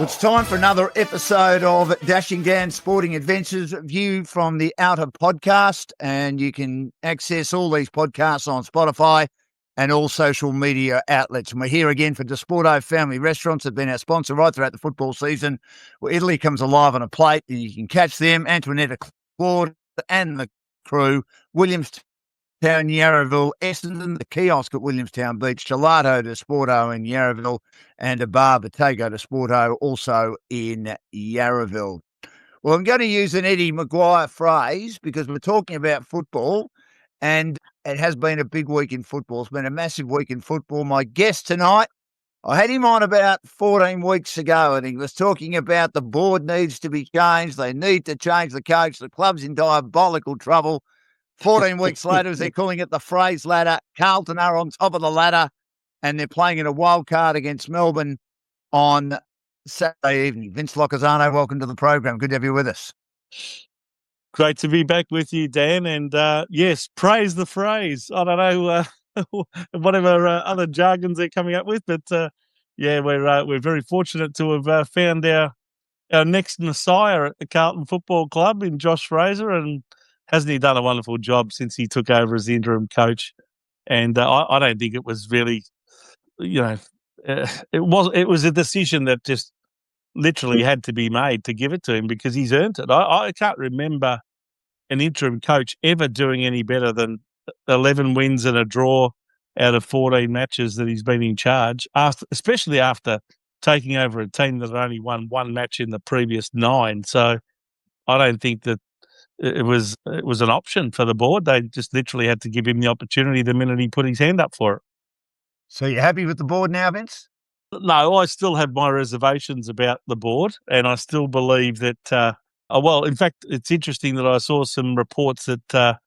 Well, it's time for another episode of Dashing Down Sporting Adventures, view from the Outer podcast, and you can access all these podcasts on Spotify and all social media outlets. And we're here again for Desporto Family Restaurants. Have been our sponsor right throughout the football season, where Italy comes alive on a plate, and you can catch them, Antoinetta, Claude, and the crew, Williamstown, Yarraville, Essendon, the kiosk at Williamstown Beach, Gelato Desporto in Yarraville, and a bar, Bottego Desporto, also in Yarraville. Well, I'm going to use an Eddie Maguire phrase because we're talking about football, and it has been a big week in football. It's been a massive week in football. My guest tonight, I had him on about 14 weeks ago, and he was talking about the board needs to be changed. They need to change the coach. The club's in diabolical trouble. 14 weeks later, as they're calling it the phrase ladder, Carlton are on top of the ladder, and they're playing in a wild card against Melbourne on Saturday evening. Vince Loccisano, welcome to the program. Good to have you with us. Great to be back with you, Dan. And yes, praise the phrase. I don't know whatever other jargons they're coming up with, but yeah, we're very fortunate to have found our next messiah at the Carlton Football Club in Josh Fraser, and hasn't he done a wonderful job since he took over as the interim coach? And I don't think it was really, it was a decision that just literally had to be made to give it to him because he's earned it. I can't remember an interim coach ever doing any better than 11 wins and a draw out of 14 matches that he's been in charge, especially after taking over a team that had only won one match in the previous 9. So I don't think that it was an option for the board. They just literally had to give him the opportunity the minute he put his hand up for it. So you're happy with the board now, Vince? No, I still have my reservations about the board, and I still believe that. Well, in fact, it's interesting that I saw some reports that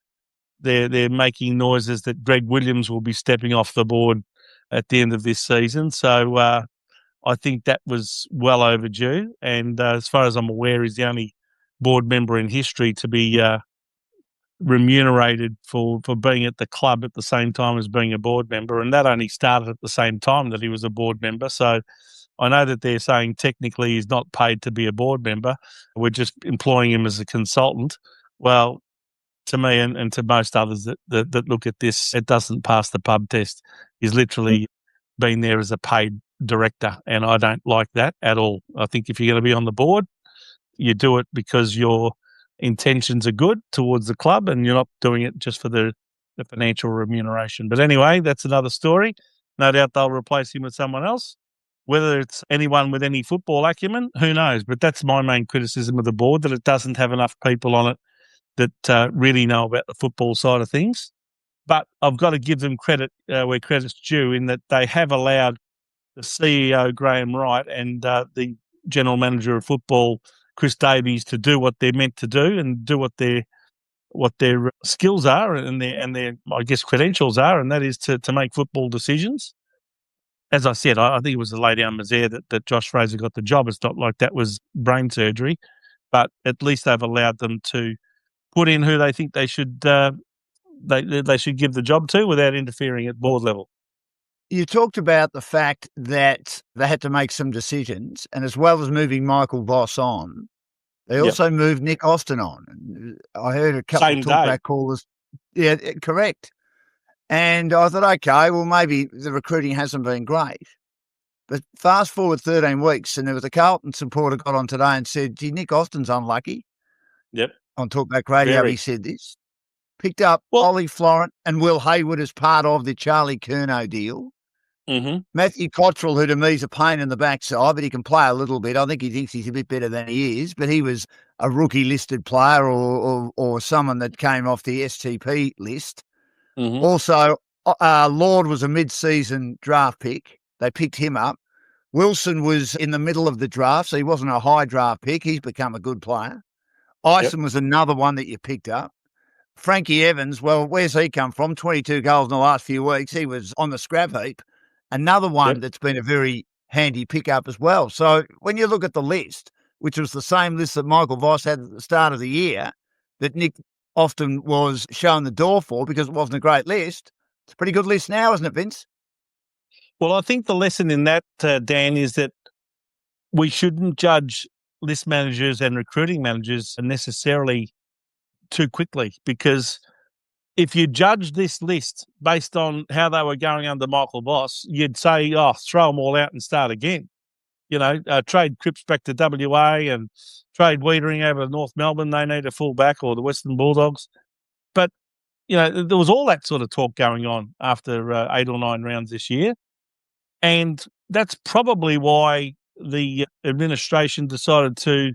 they're making noises that Greg Williams will be stepping off the board at the end of this season. So I think that was well overdue, and as far as I'm aware, he's the only board member in history to be remunerated for being at the club at the same time as being a board member, and that only started at the same time that he was a board member. So I know that they're saying technically he's not paid to be a board member. We're just employing him as a consultant. Well, to me and to most others that look at this, it doesn't pass the pub test. He's literally been there as a paid director, and I don't like that at all. I think if you're going to be on the board, you do it because your intentions are good towards the club and you're not doing it just for the financial remuneration. But anyway, that's another story. No doubt they'll replace him with someone else. Whether it's anyone with any football acumen, who knows? But that's my main criticism of the board, that it doesn't have enough people on it that really know about the football side of things. But I've got to give them credit where credit's due, in that they have allowed the CEO, Graham Wright, and the general manager of football, Chris Davies, to do what they're meant to do and do what their skills are and their I guess credentials are, and that is to make football decisions. As I said, I think it was the lay down misère that Josh Fraser got the job. It's not like that was brain surgery, but at least they've allowed them to put in who they think they should they should give the job to without interfering at board level. You talked about the fact that they had to make some decisions, and as well as moving Michael Voss on, they also moved Nick Austin on. I heard a couple of talkback callers. Yeah, correct. And I thought, okay, well, maybe the recruiting hasn't been great. But fast forward 13 weeks, and there was a Carlton supporter got on today and said, gee, Nick Austin's unlucky. Yep. On Talkback Radio, he said this. Picked up Ollie Florent and Will Hayward as part of the Charlie Curnow deal. Mm-hmm. Matthew Cottrell, who to me is a pain in the backside, but he can play a little bit. I think he thinks he's a bit better than he is, but he was a rookie-listed player or someone that came off the STP list. Mm-hmm. Also, Lord was a mid-season draft pick. They picked him up. Wilson was in the middle of the draft, so he wasn't a high draft pick. He's become a good player. Ison was another one that you picked up. Frankie Evans, well, where's he come from? 22 goals in the last few weeks. He was on the scrap heap. Another one that's been a very handy pickup as well. So when you look at the list, which was the same list that Michael Voss had at the start of the year, that Nick often was shown the door for because it wasn't a great list, it's a pretty good list now, isn't it, Vince? Well, I think the lesson in that, Dan, is that we shouldn't judge list managers and recruiting managers necessarily too quickly, because if you judge this list based on how they were going under Michael Voss, you'd say, oh, throw them all out and start again. Trade Cripps back to WA and trade Wiedering over to North Melbourne. They need a full-back, or the Western Bulldogs. But, there was all that sort of talk going on after 8 or 9 rounds this year. And that's probably why the administration decided to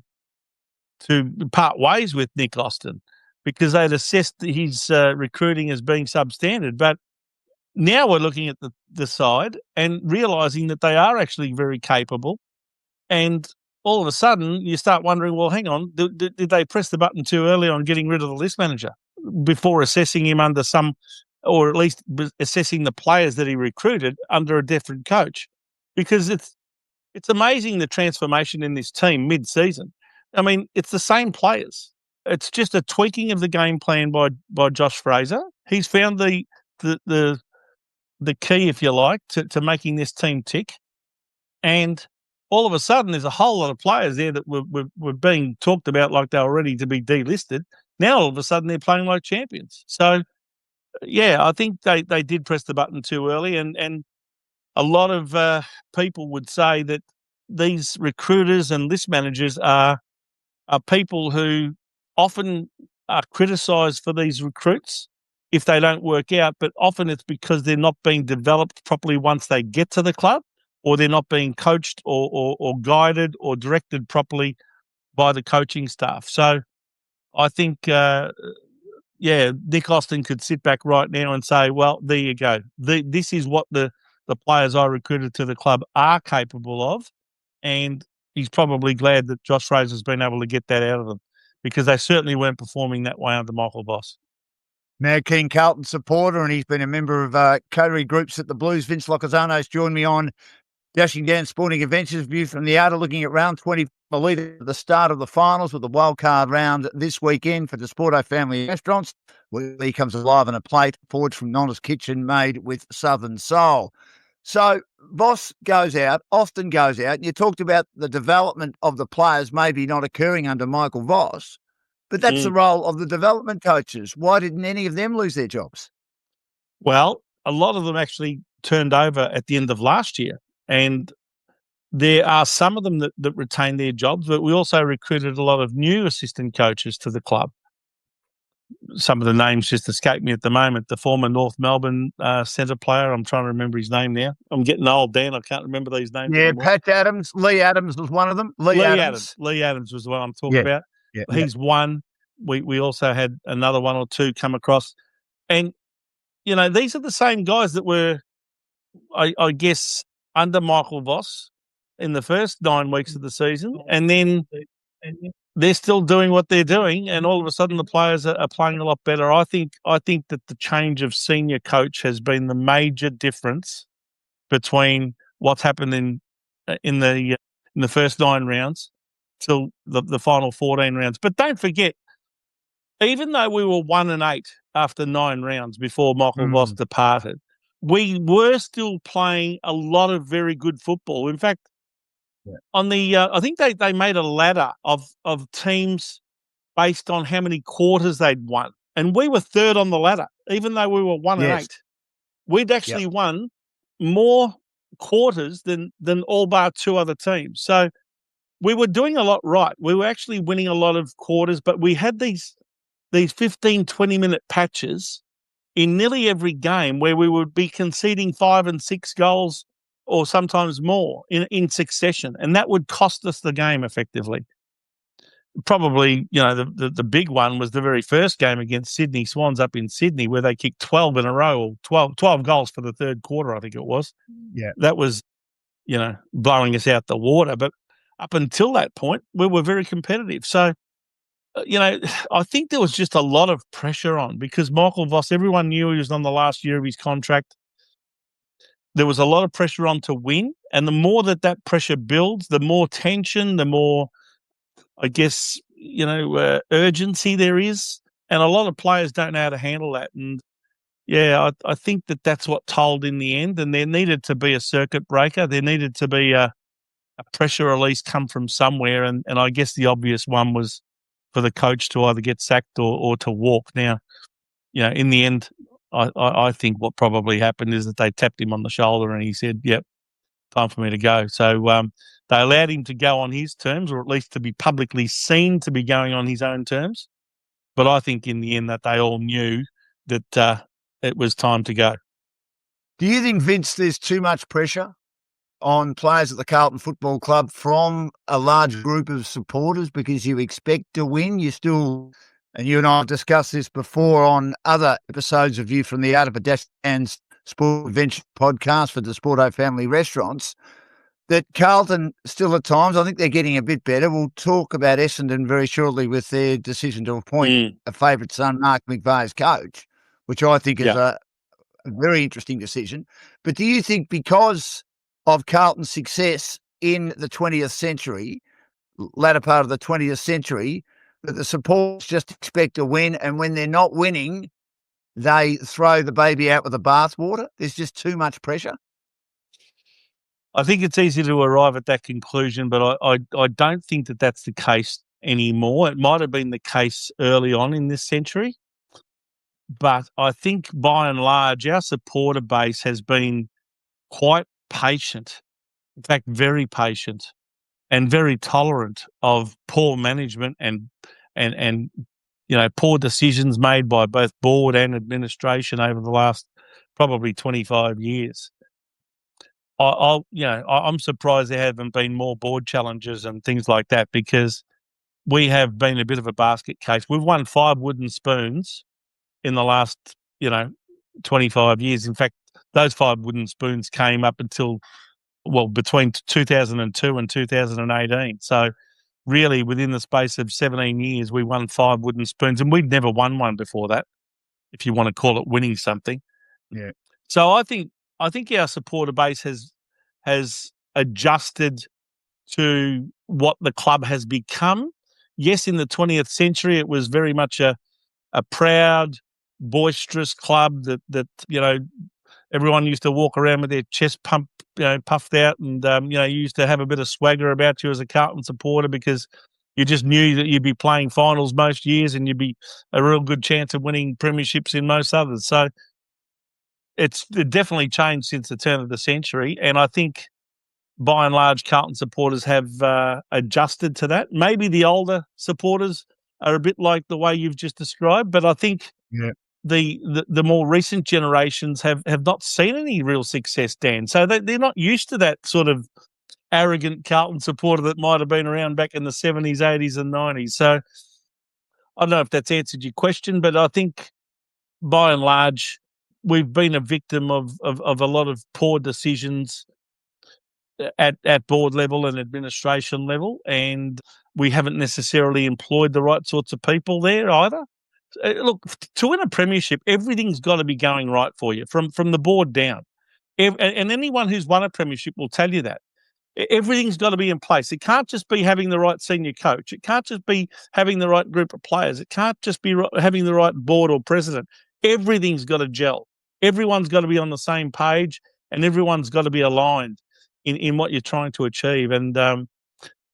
part ways with Nick Austin, because they'd assessed his recruiting as being substandard. But now we're looking at the side and realising that they are actually very capable. And all of a sudden, you start wondering, well, hang on, did they press the button too early on getting rid of the list manager before assessing him under some, or at least assessing the players that he recruited under a different coach? Because it's amazing the transformation in this team mid-season. I mean, it's the same players. It's just a tweaking of the game plan by Josh Fraser. He's found the key, if you like, to making this team tick. And all of a sudden, there's a whole lot of players there that were being talked about like they were ready to be delisted. Now, all of a sudden, they're playing like champions. So, yeah, I think they did press the button too early. And a lot of people would say that these recruiters and list managers are people who often are criticised for these recruits if they don't work out, but often it's because they're not being developed properly once they get to the club, or they're not being coached or guided or directed properly by the coaching staff. So I think, Nick Austin could sit back right now and say, well, there you go. This is what the players I recruited to the club are capable of, and he's probably glad that Josh Fraser's been able to get that out of them, because they certainly weren't performing that way under Michael Voss. Mad Keen Carlton supporter, and he's been a member of coterie groups at the Blues. Vince Loccisano's joined me on Dashing Down Sporting Adventures view from the outer, looking at round 20, at the start of the finals with the wildcard round this weekend for Desporto Family Restaurants. He comes alive on a plate forged from Nonna's Kitchen, made with Southern Soul. So Voss often goes out, and you talked about the development of the players maybe not occurring under Michael Voss, but that's the role of the development coaches. Why didn't any of them lose their jobs? Well, a lot of them actually turned over at the end of last year, and there are some of them that retained their jobs, but we also recruited a lot of new assistant coaches to the club. Some of the names just escape me at the moment. The former North Melbourne centre player, I'm trying to remember his name now. I'm getting old, Dan. I can't remember these names anymore. Pat Adams. Lee Adams was one of them. Lee Adams was the one I'm talking about. Yeah, he's one. We also had another one or two come across. And, these are the same guys that were, I guess, under Michael Voss in the first 9 weeks of the season. And then they're still doing what they're doing, and all of a sudden the players are playing a lot better. I think that the change of senior coach has been the major difference between what's happened in the first 9 rounds till the final 14 rounds. But don't forget, even though we were 1-8 after 9 rounds before Michael Voss departed, we were still playing a lot of very good football. In fact, on the, I think they made a ladder of teams based on how many quarters they'd won, and we were third on the ladder, even though we were 1-8. We'd actually won more quarters than all bar 2 other teams. So we were doing a lot right. We were actually winning a lot of quarters, but we had these 15, 20-minute patches in nearly every game where we would be conceding 5 and 6 goals, or sometimes more in succession, and that would cost us the game effectively. Probably, the big one was the very first game against Sydney Swans up in Sydney, where they kicked 12 in a row, or 12 goals for the third quarter, I think it was. Yeah. That was, blowing us out the water. But up until that point, we were very competitive. So, I think there was just a lot of pressure on, because Michael Voss, everyone knew he was on the last year of his contract. There was a lot of pressure on to win, and the more that pressure builds, the more tension, the more, I guess, urgency there is, and a lot of players don't know how to handle that. And I think that's what told in the end, and there needed to be a circuit breaker. There needed to be a pressure release come from somewhere, and I guess the obvious one was for the coach to either get sacked or to walk. Now, in the end, I think what probably happened is that they tapped him on the shoulder and he said, "Yep, time for me to go." So they allowed him to go on his terms, or at least to be publicly seen to be going on his own terms. But I think in the end that they all knew that it was time to go. Do you think, Vince, there's too much pressure on players at the Carlton Football Club from a large group of supporters because you expect to win? You still, and you and I have discussed this before on other episodes of You from the Out of a Dash and Sport Adventure podcast for the Sporto Family Restaurants, that Carlton still at times, I think they're getting a bit better. We'll talk about Essendon very shortly with their decision to appoint a favourite son, Mark McVeigh, as coach, which I think is a very interesting decision. But do you think because of Carlton's success in the 20th century, latter part of the 20th century, that the supporters just expect to win, and when they're not winning, they throw the baby out with the bathwater? There's just too much pressure? I think it's easy to arrive at that conclusion, but I don't think that that's the case anymore. It might have been the case early on in this century, but I think by and large our supporter base has been quite patient, in fact very patient, and very tolerant of poor management and poor decisions made by both board and administration over the last probably 25 years. I'm surprised there haven't been more board challenges and things like that, because we have been a bit of a basket case. We've won 5 wooden spoons in the last, 25 years. In fact, those 5 wooden spoons came up until, between 2002 and 2018. So really within the space of 17 years, we won 5 wooden spoons, and we'd never won one before that, if you want to call it winning something. Yeah. So I think our supporter base has adjusted to what the club has become. Yes, in the 20th century, it was very much a proud, boisterous club that everyone used to walk around with their chest puffed out, and you used to have a bit of swagger about you as a Carlton supporter, because you just knew that you'd be playing finals most years and you'd be a real good chance of winning premierships in most others. So it definitely changed since the turn of the century, and I think by and large Carlton supporters have adjusted to that. Maybe the older supporters are a bit like the way you've just described, but I think the more recent generations have not seen any real success, Dan. So they're not used to that sort of arrogant Carlton supporter that might have been around back in the 70s, 80s and 90s. So I don't know if that's answered your question, but I think by and large we've been a victim of a lot of poor decisions at board level and administration level, and we haven't necessarily employed the right sorts of people there either. Look, to win a premiership, everything's got to be going right for you from the board down. And anyone who's won a premiership will tell you that. Everything's got to be in place. It can't just be having the right senior coach. It can't just be having the right group of players. It can't just be having the right board or president. Everything's got to gel. Everyone's got to be on the same page, and everyone's got to be aligned in what you're trying to achieve. And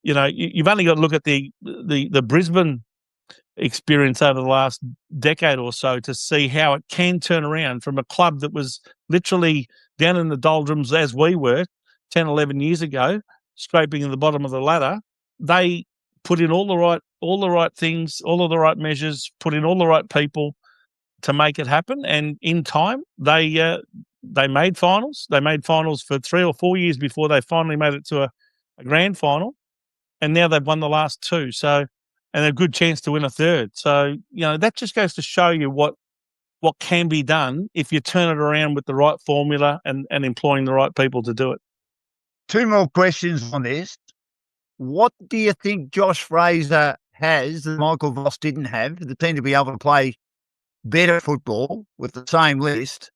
you've only got to look at the Brisbane experience over the last decade or so to see how it can turn around from a club that was literally down in the doldrums as we were 10, 11 years ago, scraping at the bottom of the ladder. They put in all the right things, all of the right measures, put in all the right people to make it happen. And in time, they made finals. They made finals for 3 or 4 years before they finally made it to a grand final. And now they've won the last 2. So, and a good chance to win a third. So, that just goes to show you what can be done if you turn it around with the right formula and employing the right people to do it. 2 more questions on this. What do you think Josh Fraser has that Michael Voss didn't have, the team to be able to play better football with the same list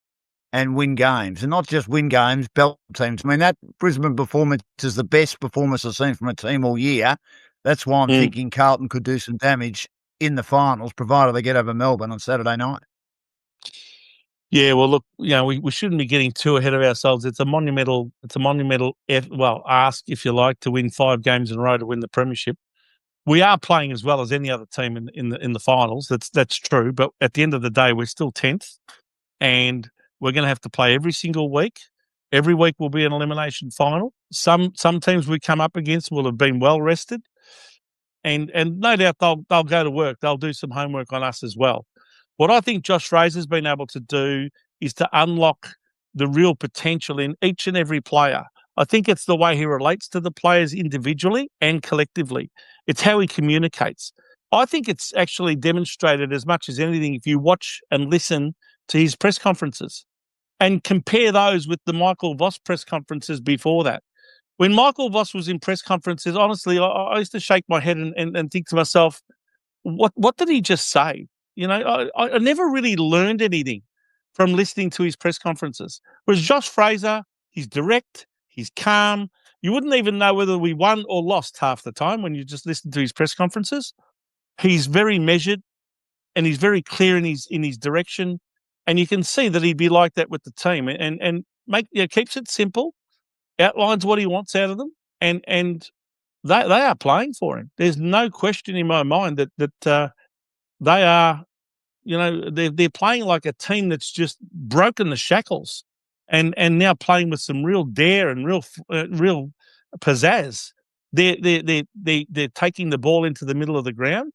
and win games? And not just win games, belt teams. I mean, that Brisbane performance is the best performance I've seen from a team all year. That's why I'm thinking Carlton could do some damage in the finals, provided they get over Melbourne on Saturday night. Yeah, well, look, we shouldn't be getting too ahead of ourselves. It's a monumental ask, if you like, to win 5 games in a row to win the premiership. We are playing as well as any other team in the finals. That's true. But at the end of the day, we're still 10th, and we're going to have to play every single week. Every week will be an elimination final. Some teams we come up against will have been well rested, and no doubt they'll go to work. They'll do some homework on us as well. What I think Josh Fraser's been able to do is to unlock the real potential in each and every player. I think it's the way he relates to the players individually and collectively. It's how he communicates. I think it's actually demonstrated as much as anything if you watch and listen to his press conferences and compare those with the Michael Voss press conferences before that. When Michael Voss was in press conferences, honestly, I used to shake my head and think to myself, what did he just say? I never really learned anything from listening to his press conferences. Whereas Josh Fraser, he's direct, he's calm. You wouldn't even know whether we won or lost half the time when you just listen to his press conferences. He's very measured and he's very clear in his direction. And you can see that he'd be like that with the team and keeps it simple, outlines what he wants out of them, and they are playing for him. There's no question in my mind that they are, they're playing like a team that's just broken the shackles and now playing with some real dare and real pizzazz. They're taking the ball into the middle of the ground.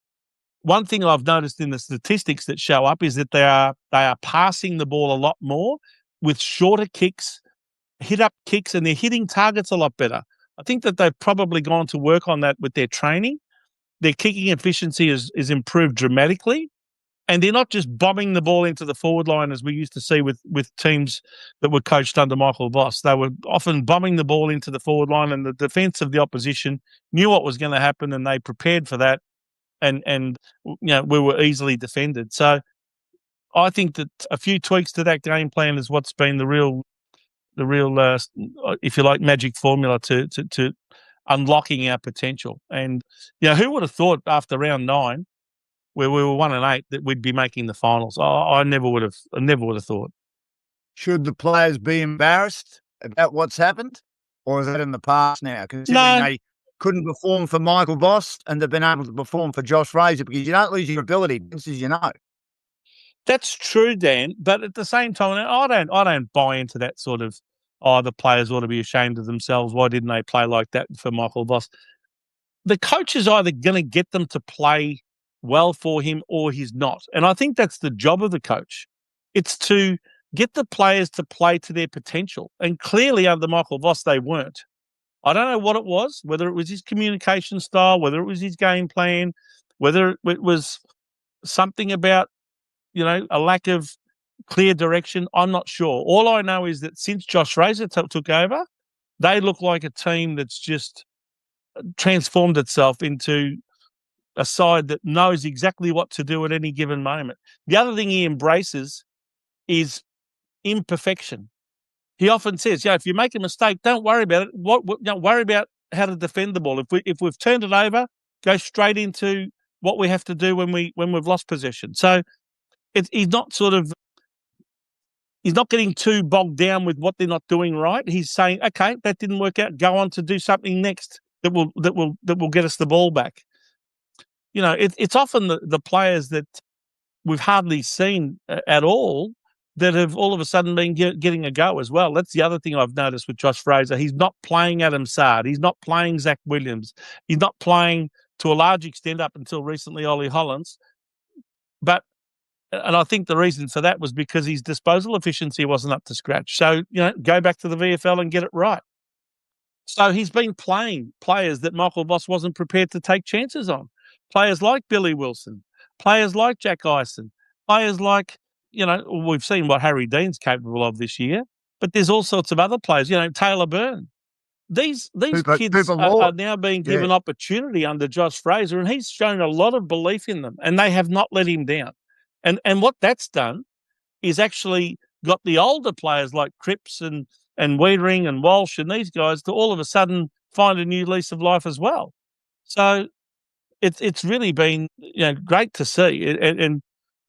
One thing I've noticed in the statistics that show up is that they are passing the ball a lot more with shorter kicks, hit-up kicks, and they're hitting targets a lot better. I think that they've probably gone to work on that with their training. Their kicking efficiency is improved dramatically, and they're not just bombing the ball into the forward line as we used to see with teams that were coached under Michael Voss. They were often bombing the ball into the forward line, and the defence of the opposition knew what was going to happen, and they prepared for that, and we were easily defended. So I think that a few tweaks to that game plan is what's been the real if you like, magic formula to unlocking our potential. And who would have thought after round 9, where we were 1-8, that we'd be making the finals? I never would have thought. Should the players be embarrassed about what's happened, or is that in the past now? Considering they couldn't perform for Michael Voss and they've been able to perform for Josh Fraser, because you don't lose your ability, as you know. That's true, Dan. But at the same time, I don't buy into that sort of, the players ought to be ashamed of themselves. Why didn't they play like that for Michael Voss? The coach is either going to get them to play well for him or he's not. And I think that's the job of the coach. It's to get the players to play to their potential. And clearly under Michael Voss, they weren't. I don't know what it was, whether it was his communication style, whether it was his game plan, whether it was something about, a lack of clear direction. I'm not sure. All I know is that since Josh Fraser took over, they look like a team that's just transformed itself into a side that knows exactly what to do at any given moment. The other thing he embraces is imperfection. He often says, if you make a mistake, don't worry about it. Don't worry about how to defend the ball. If we've turned it over, go straight into what we have to do when we've lost possession. So he's not getting too bogged down with what they're not doing right. He's saying, okay, that didn't work out. Go on to do something next that will get us the ball back. It's often the players that we've hardly seen at all that have all of a sudden been getting a go as well. That's the other thing I've noticed with Josh Fraser. He's not playing Adam Saad. He's not playing Zach Williams. He's not playing, to a large extent up until recently, Ollie Hollands. And I think the reason for that was because his disposal efficiency wasn't up to scratch. So, go back to the VFL and get it right. So he's been playing players that Michael Voss wasn't prepared to take chances on. Players like Billy Wilson, players like Jack Ison, players like, we've seen what Harry Dean's capable of this year, but there's all sorts of other players, Taylor Byrne. These kids are now being given opportunity under Josh Fraser, and he's shown a lot of belief in them, and they have not let him down. And what that's done is actually got the older players like Cripps and Wiedering and Walsh and these guys to all of a sudden find a new lease of life as well. So it's really been great to see. And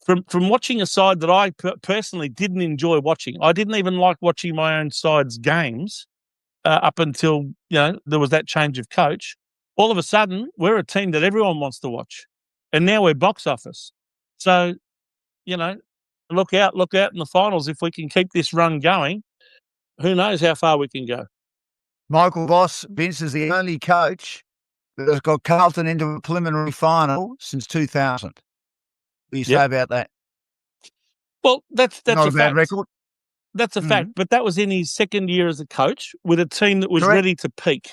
from watching a side that I personally didn't enjoy watching. I didn't even like watching my own side's games up until there was that change of coach. All of a sudden, we're a team that everyone wants to watch, and now we're box office. So, look out in the finals. If we can keep this run going, who knows how far we can go. Michael Voss, Vince, is the only coach that has got Carlton into a preliminary final since 2000. What do you say about that? Well, that's not a a bad fact. record. That's a fact, but that was in his second year as a coach with a team that was ready to peak.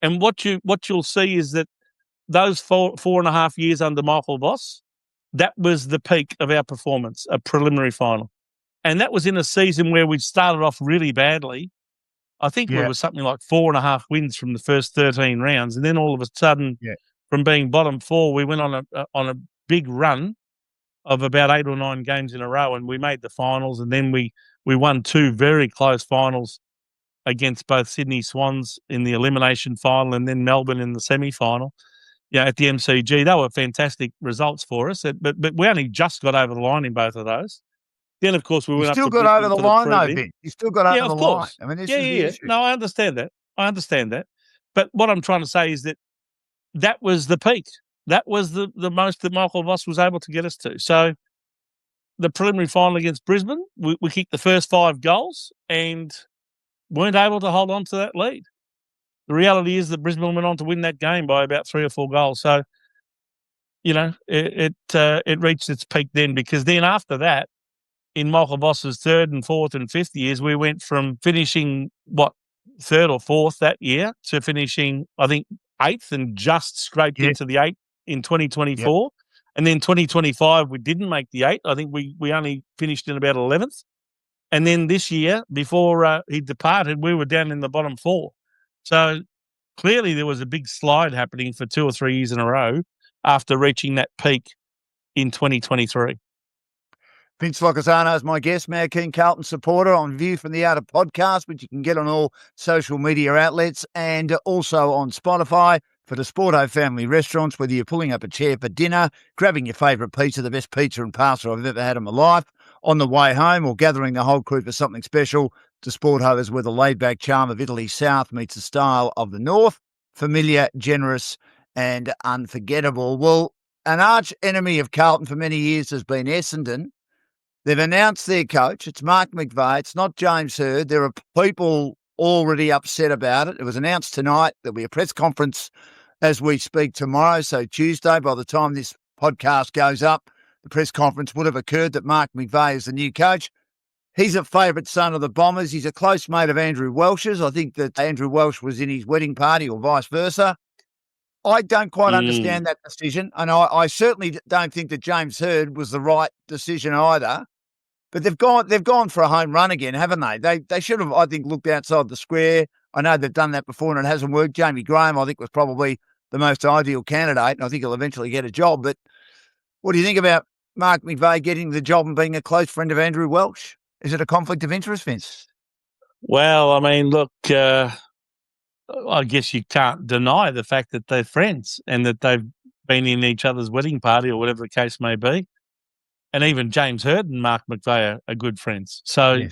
And what you'll see is that those 4.5 years under Michael Voss, that was the peak of our performance, a preliminary final. And that was in a season where we started off really badly. I think we were something like 4.5 wins from the first 13 rounds. And then all of a sudden, from being bottom 4, we went on a big run of about 8 or 9 games in a row, and we made the finals. And then we won 2 very close finals against both Sydney Swans in the elimination final and then Melbourne in the semi-final. At the MCG. They were fantastic results for us, but we only just got over the line in both of those. Then, of course, we went up to Brisbane. You still got over the line, though, Ben. You still got over the line. I mean, this is the issue. No, I understand that. But what I'm trying to say is that was the peak. That was the most that Michael Voss was able to get us to. So the preliminary final against Brisbane, we kicked the first 5 goals and weren't able to hold on to that lead. The reality is that Brisbane went on to win that game by about 3 or 4 goals. So, it reached its peak then, because then after that, in Michael Voss's 3rd and 4th and 5th years, we went from finishing, 3rd or 4th that year to finishing, I think, 8th and just scraped into the 8 in 2024. Yep. And then 2025, we didn't make the 8. I think we only finished in about 11th. And then this year, before he departed, we were down in the bottom 4. So clearly there was a big slide happening for 2 or 3 years in a row after reaching that peak in 2023. Vince Loccisano is my guest, Mad Keen Carlton supporter on View from the Outer podcast, which you can get on all social media outlets and also on Spotify for the Sporto family restaurants, whether you're pulling up a chair for dinner, grabbing your favourite pizza, the best pizza and pasta I've ever had in my life, on the way home, or gathering the whole crew for something special. To Sporto is where the laid-back charm of Italy's south meets the style of the north, familiar, generous and unforgettable. Well, an arch enemy of Carlton for many years has been Essendon. They've announced their coach. It's Mark McVeigh. It's not James Hird. There are people already upset about it. It was announced tonight. There'll be a press conference as we speak tomorrow. So Tuesday, by the time this podcast goes up, the press conference would have occurred that Mark McVeigh is the new coach. He's a favourite son of the Bombers. He's a close mate of Andrew Welsh's. I think that Andrew Welsh was in his wedding party or vice versa. I don't quite understand that decision. And I certainly don't think that James Hird was the right decision either. But they've gone for a home run again, haven't they? They should have, I think, looked outside the square. I know they've done that before and it hasn't worked. Jamie Graham, I think, was probably the most ideal candidate, and I think he'll eventually get a job. But what do you think about Mark McVeigh getting the job and being a close friend of Andrew Welsh? Is it a conflict of interest, Vince? Well, I mean, look, I guess you can't deny the fact that they're friends and that they've been in each other's wedding party or whatever the case may be. And even James Hird and Mark McVeigh are good friends. So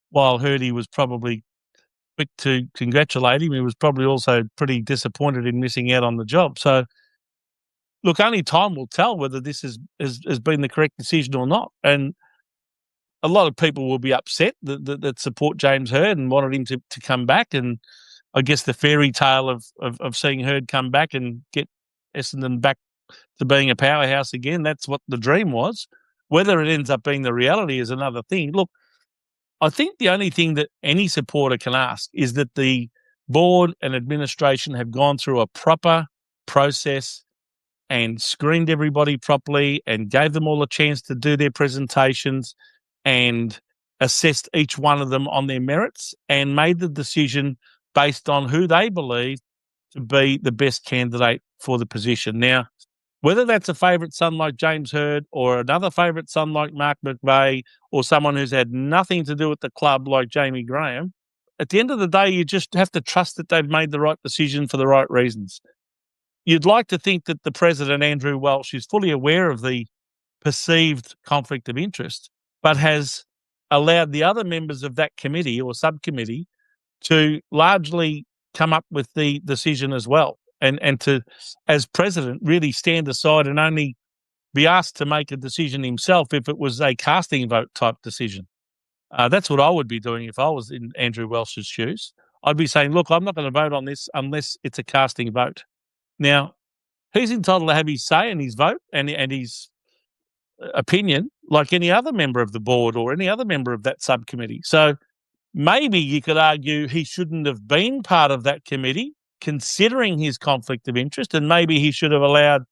while Hirdy was probably quick to congratulate him, he was probably also pretty disappointed in missing out on the job. So, look, only time will tell whether this has been the correct decision or not. And a lot of people will be upset that support James Hird and wanted him to come back. And I guess the fairy tale of seeing Hird come back and get Essendon back to being a powerhouse again, that's what the dream was. Whether it ends up being the reality is another thing. Look, I think the only thing that any supporter can ask is that the board and administration have gone through a proper process and screened everybody properly and gave them all a chance to do their presentations and assessed each one of them on their merits and made the decision based on who they believe to be the best candidate for the position. Now, whether that's a favourite son like James Hird or another favourite son like Mark McVeigh or someone who's had nothing to do with the club like Jamie Graham, at the end of the day, you just have to trust that they've made the right decision for the right reasons. You'd like to think that the president, Andrew Welsh, is fully aware of the perceived conflict of interest, but has allowed the other members of that committee or subcommittee to largely come up with the decision as well, and to, as president, really stand aside and only be asked to make a decision himself if it was a casting vote type decision. That's what I would be doing if I was in Andrew Welsh's shoes. I'd be saying, look, I'm not going to vote on this unless it's a casting vote. Now, he's entitled to have his say and his vote and his opinion like any other member of the board or any other member of that subcommittee. So maybe you could argue he shouldn't have been part of that committee, considering his conflict of interest, and maybe he should have allowed,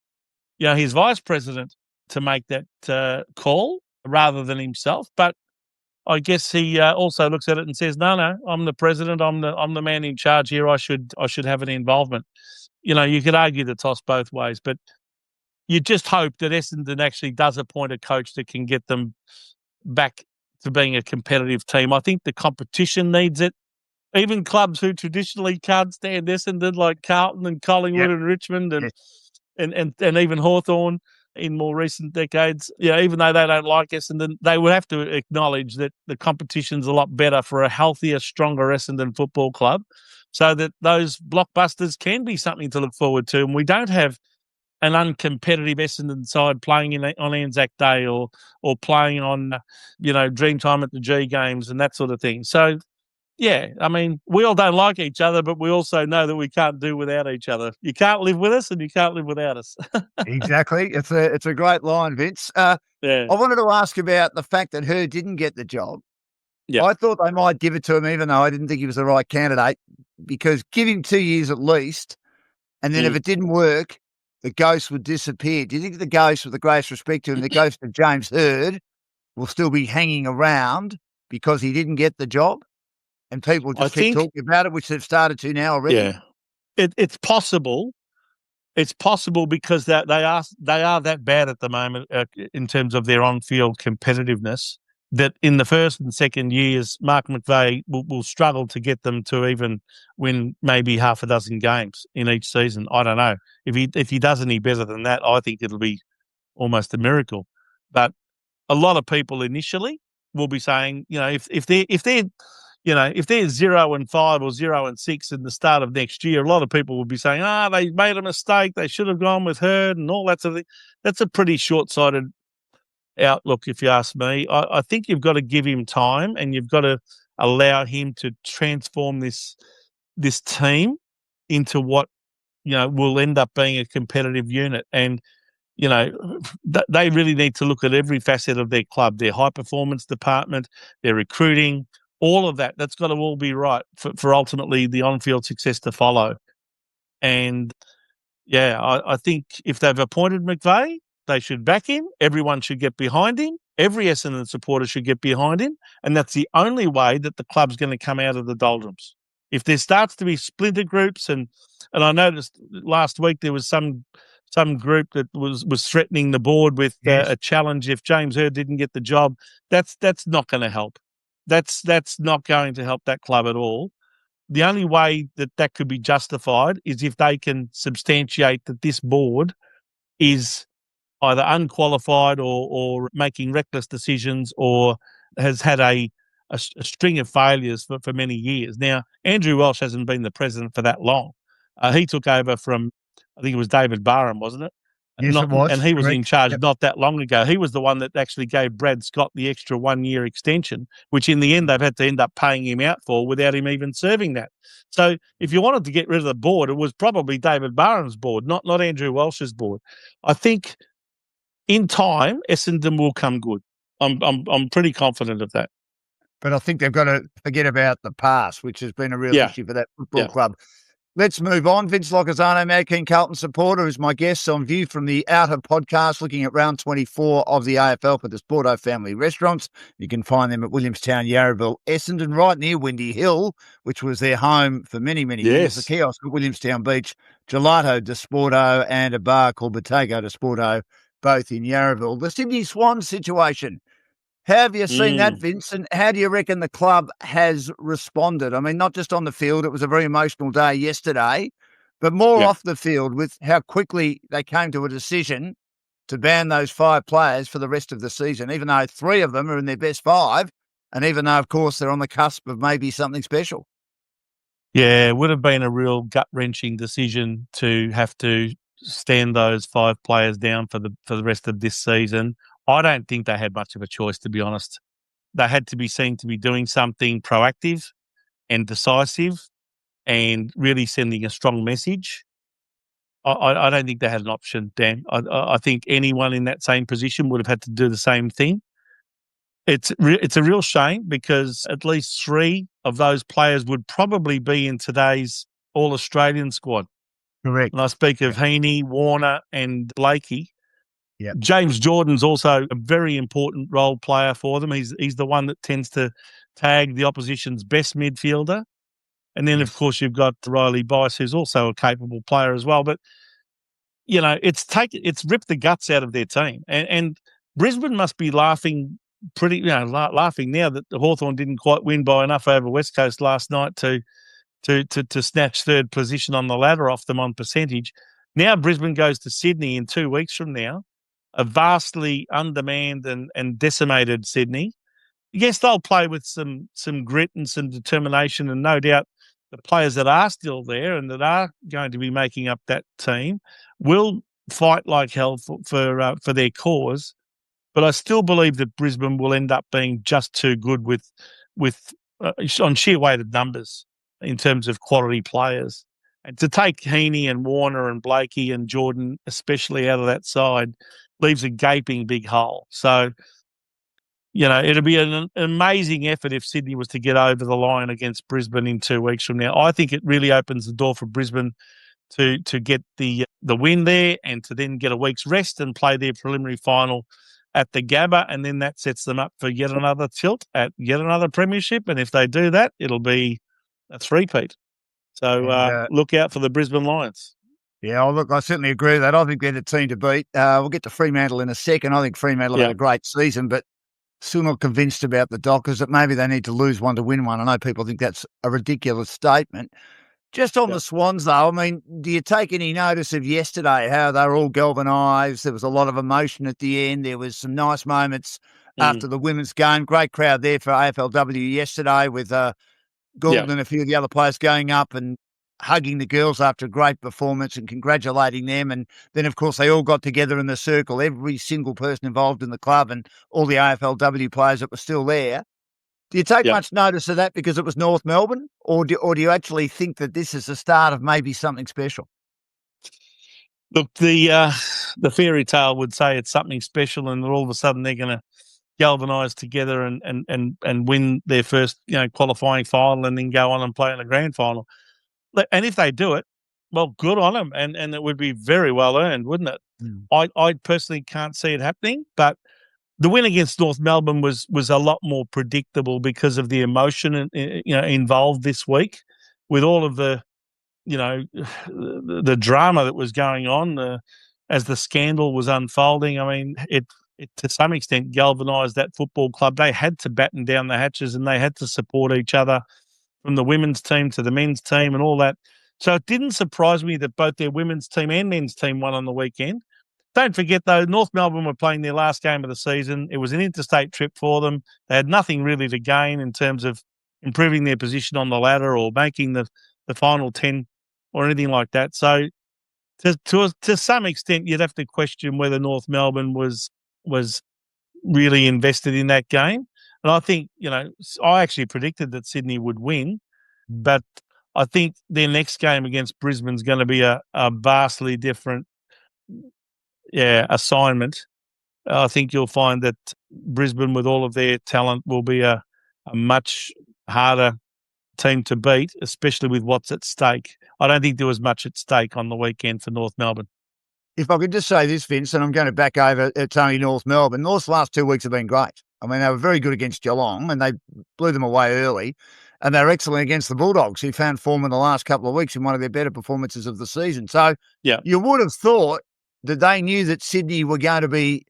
his vice president to make that call rather than himself. But I guess he also looks at it and says, "No, I'm the president. I'm the man in charge here. I should have an involvement." You could argue the toss both ways, but you just hope that Essendon actually does appoint a coach that can get them back to being a competitive team. I think the competition needs it. Even clubs who traditionally can't stand Essendon, like Carlton and Collingwood and Richmond and even Hawthorn in more recent decades, even though they don't like Essendon, they would have to acknowledge that the competition's a lot better for a healthier, stronger Essendon Football Club, so that those blockbusters can be something to look forward to. And we don't have an uncompetitive Essendon side playing on Anzac Day or playing on, Dreamtime at the G Games and that sort of thing. So, we all don't like each other, but we also know that we can't do without each other. You can't live with us and you can't live without us. Exactly. It's a great line, Vince. I wanted to ask about the fact that Hurd didn't get the job. Yeah. I thought they might give it to him, even though I didn't think he was the right candidate, because give him 2 years at least, and then if it didn't work, the ghost would disappear. Do you think the ghost, with the greatest respect to him, the ghost of James Hurd will still be hanging around because he didn't get the job? And people just keep talking about it, which they've started to now already. Yeah, it's possible. It's possible because they are that bad at the moment in terms of their on-field competitiveness, that in the first and second years, Mark McVeigh will struggle to get them to even win maybe half a dozen games in each season. I don't know. If he does any better than that, I think it'll be almost a miracle. But a lot of people initially will be saying, if they're 0-5 or 0-6 in the start of next year, a lot of people will be saying, they made a mistake. They should have gone with Hurd and all that sort of thing. That's a pretty short-sighted outlook, if you ask me. I think you've got to give him time and you've got to allow him to transform this team into what, will end up being a competitive unit. And, they really need to look at every facet of their club, their high-performance department, their recruiting, all of that. That's got to all be right for ultimately the on-field success to follow. And, I think if they've appointed McVeigh, they should back him. Everyone should get behind him. Every Essendon supporter should get behind him. And that's the only way that the club's going to come out of the doldrums. If there starts to be splinter groups, and I noticed last week there was some group that was threatening the board with a challenge if James Hurd didn't get the job, that's not going to help. That's not going to help that club at all. The only way that could be justified is if they can substantiate that this board is either unqualified or making reckless decisions or has had a string of failures for many years. Now, Andrew Welsh hasn't been the president for that long. He took over from, I think it was David Barham, wasn't it? Yes, it was. And he was in charge not that long ago. He was the one that actually gave Brad Scott the extra 1-year extension, which in the end they've had to end up paying him out for without him even serving that. So if you wanted to get rid of the board, it was probably David Barham's board, not Andrew Welsh's board. I think in time, Essendon will come good. I'm pretty confident of that. But I think they've got to forget about the past, which has been a real issue for that football club. Let's move on. Vince Loccisano, Mad King Carlton supporter, is my guest on View from the Outer podcast, looking at round 24 of the AFL for the Sporto family restaurants. You can find them at Williamstown, Yarraville, Essendon, right near Windy Hill, which was their home for many, many years. The kiosk at Williamstown Beach, Gelato de Sporto, and a bar called Bottego de Sporto, both in Yarraville. The Sydney Swans situation. How have you seen that, Vince, and how do you reckon the club has responded? I mean, not just on the field, it was a very emotional day yesterday, but more off the field with how quickly they came to a decision to ban those 5 players for the rest of the season, even though 3 of them are in their best 5, and even though, of course, they're on the cusp of maybe something special. Yeah, it would have been a real gut-wrenching decision to have to stand those 5 players down for the rest of this season. I don't think they had much of a choice, to be honest. They had to be seen to be doing something proactive and decisive and really sending a strong message. I don't think they had an option, Dan. I think anyone in that same position would have had to do the same thing. It's a real shame because at least 3 of those players would probably be in today's All-Australian squad. Correct. And I speak of Heaney, Warner and Blakey. Yep. James Jordan's also a very important role player for them. He's the one that tends to tag the opposition's best midfielder. And then, of course, you've got Riley Bice, who's also a capable player as well. But, it's ripped the guts out of their team. And Brisbane must be laughing laughing now that the Hawthorn didn't quite win by enough over West Coast last night to snatch third position on the ladder off them on percentage. Now Brisbane goes to Sydney in 2 weeks from now, a vastly undermanned and decimated Sydney. Yes, they'll play with some grit and some determination, and no doubt the players that are still there and that are going to be making up that team will fight like hell for their cause. But I still believe that Brisbane will end up being just too good with on sheer weighted numbers in terms of quality players. And to take Heaney and Warner and Blakey and Jordan, especially out of that side, leaves a gaping big hole. So, it'll be an amazing effort if Sydney was to get over the line against Brisbane in 2 weeks from now. I think it really opens the door for Brisbane to get the win there and to then get a week's rest and play their preliminary final at the Gabba, and then that sets them up for yet another tilt at yet another premiership. And if they do that, it'll be a three-peat. So look out for the Brisbane Lions. Yeah, look, I certainly agree with that. I think they're the team to beat. We'll get to Fremantle in a second. I think Fremantle had a great season, but still not convinced about the Dockers that maybe they need to lose one to win one. I know people think that's a ridiculous statement. Just on the Swans, though, I mean, do you take any notice of yesterday, how they were all galvanised? There was a lot of emotion at the end. There was some nice moments after the women's game. Great crowd there for AFLW yesterday with Gould and a few of the other players going up and hugging the girls after a great performance and congratulating them. And then, of course, they all got together in the circle, every single person involved in the club and all the AFLW players that were still there. Do you take much notice of that because it was North Melbourne, or do you actually think that this is the start of maybe something special? Look, the fairy tale would say it's something special, and all of a sudden they're going to galvanise together and win their first qualifying final, and then go on and play in the grand final. And if they do it, well, good on them, and it would be very well earned, wouldn't it? I personally can't see it happening, but the win against North Melbourne was a lot more predictable because of the emotion involved this week, with all of the drama that was going on as the scandal was unfolding. I mean, it to some extent galvanised that football club. They had to batten down the hatches and they had to support each other, from the women's team to the men's team and all that. So it didn't surprise me that both their women's team and men's team won on the weekend. Don't forget, though, North Melbourne were playing their last game of the season. It was an interstate trip for them. They had nothing really to gain in terms of improving their position on the ladder or making the final 10 or anything like that. So to some extent, you'd have to question whether North Melbourne was really invested in that game. And I think, I actually predicted that Sydney would win, but I think their next game against Brisbane is going to be a vastly different assignment. I think you'll find that Brisbane, with all of their talent, will be a much harder team to beat, especially with what's at stake. I don't think there was much at stake on the weekend for North Melbourne. If I could just say this, Vince, and I'm going to back over, it's only North Melbourne. North's last 2 weeks have been great. I mean, they were very good against Geelong and they blew them away early, and they were excellent against the Bulldogs, who found form in the last couple of weeks in one of their better performances of the season. So you would have thought that they knew that Sydney were going to be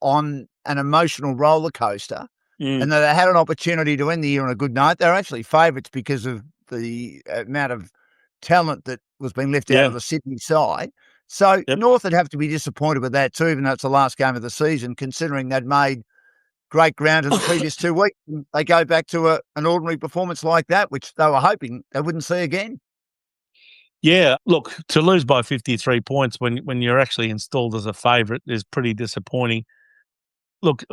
on an emotional roller coaster and that they had an opportunity to end the year on a good note. They're actually favourites because of the amount of talent that was being left out of the Sydney side. So Yep. North would have to be disappointed with that too, even though it's the last game of the season, considering they'd made great ground in the previous 2 weeks. They go back to an ordinary performance like that, which they were hoping they wouldn't see again. Yeah, look, to lose by 53 points when you're actually installed as a favourite is pretty disappointing. Look,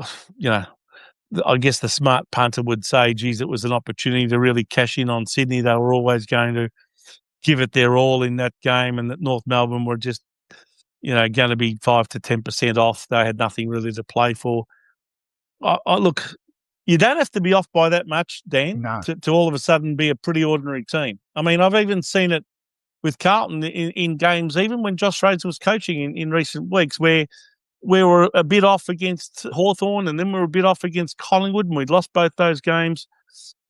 I guess the smart punter would say, geez, it was an opportunity to really cash in on Sydney. They were always going to give it their all in that game, and that North Melbourne were just, going to be 5 to 10% off. They had nothing really to play for. Look, you don't have to be off by that much, Dan, No. to all of a sudden be a pretty ordinary team. I mean, I've even seen it with Carlton in games, even when Josh Rhodes was coaching in recent weeks, where we were a bit off against Hawthorn, and then we were a bit off against Collingwood, and we'd lost both those games.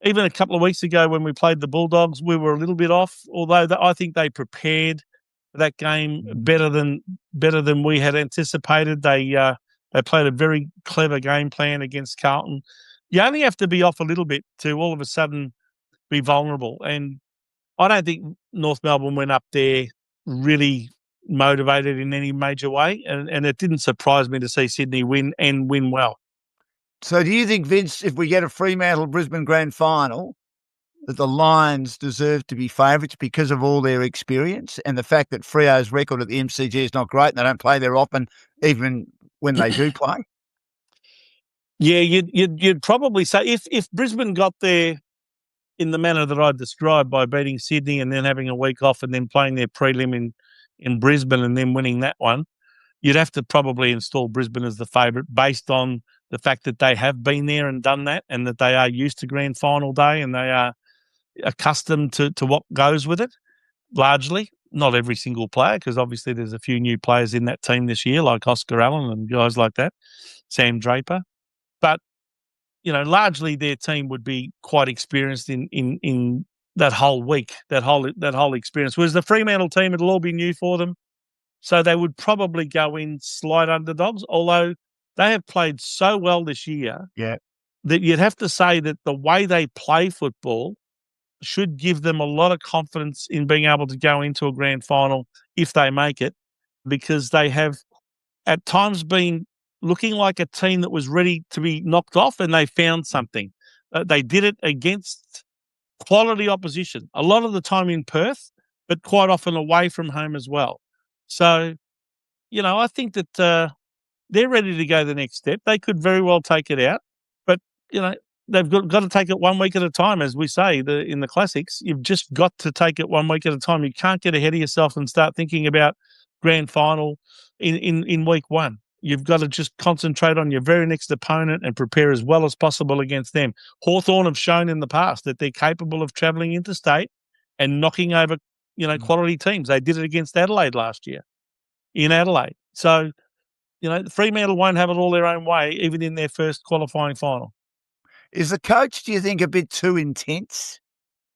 Even a couple of weeks ago when we played the Bulldogs, we were a little bit off, although I think they prepared that game better than we had anticipated. They played a very clever game plan against Carlton. You only have to be off a little bit to all of a sudden be vulnerable. And I don't think North Melbourne went up there really motivated in any major way. And it didn't surprise me to see Sydney win and win well. So do you think, Vince, if we get a Fremantle-Brisbane grand final, that the Lions deserve to be favourites because of all their experience and the fact that Freo's record at the MCG is not great and they don't play there often, even when they do play? Yeah, you'd probably say if Brisbane got there in the manner that I described, by beating Sydney and then having a week off and then playing their prelim in Brisbane and then winning that one, you'd have to probably install Brisbane as the favourite based on the fact that they have been there and done that, and that they are used to grand final day and they are accustomed to what goes with it, largely. Not every single player, because obviously there's a few new players in that team this year, like Oscar Allen and guys like that, Sam Draper. But, largely their team would be quite experienced in that whole week, that whole experience. Whereas the Fremantle team, it'll all be new for them. So they would probably go in slight underdogs, although they have played so well this year that you'd have to say that the way they play football should give them a lot of confidence in being able to go into a grand final if they make it, because they have at times been looking like a team that was ready to be knocked off, and they found something. They did it against quality opposition, a lot of the time in Perth, but quite often away from home as well. So, I think that they're ready to go the next step. They could very well take it out, but, they've got to take it 1 week at a time, as we say in the classics. You've just got to take it 1 week at a time. You can't get ahead of yourself and start thinking about grand final in week one. You've got to just concentrate on your very next opponent and prepare as well as possible against them. Hawthorn have shown in the past that they're capable of travelling interstate and knocking over, quality teams. They did it against Adelaide last year in Adelaide. So, Fremantle won't have it all their own way, even in their first qualifying final. Is the coach, do you think, a bit too intense?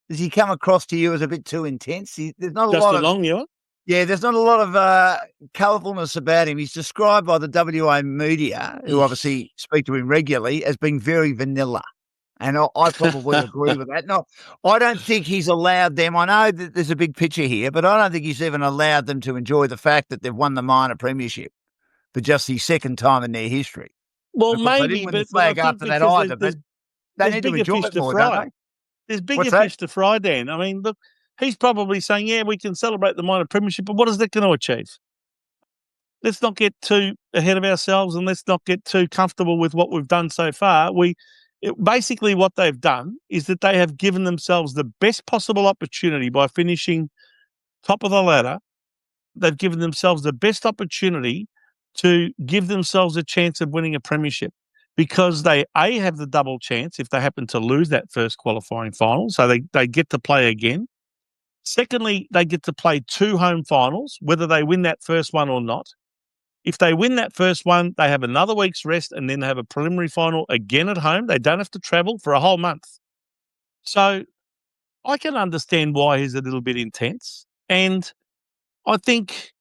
Does he come across to you as a bit too intense? There's not a lot of there's not a lot of colourfulness about him. He's described by the WA media, who obviously speak to him regularly, as being very vanilla. And I probably agree with that. No, I don't think he's allowed them. I know that there's a big picture here, but I don't think he's even allowed them to enjoy the fact that they've won the minor premiership for just the second time in their history. Well, maybe, they didn't win the flag after that either, but they need to enjoy it more, don't they? There's bigger fish to fry, Dan. I mean, look, he's probably saying, yeah, we can celebrate the minor premiership, but what is that going to achieve? Let's not get too ahead of ourselves, and let's not get too comfortable with what we've done so far. Basically what they've done is that they have given themselves the best possible opportunity by finishing top of the ladder. They've given themselves the best opportunity to give themselves a chance of winning a premiership, because they have the double chance if they happen to lose that first qualifying final, so they get to play again. Secondly, they get to play 2 home finals, whether they win that first one or not. If they win that first one, they have another week's rest, and then they have a preliminary final again at home. They don't have to travel for a whole month. So I can understand why he's a little bit intense. And I think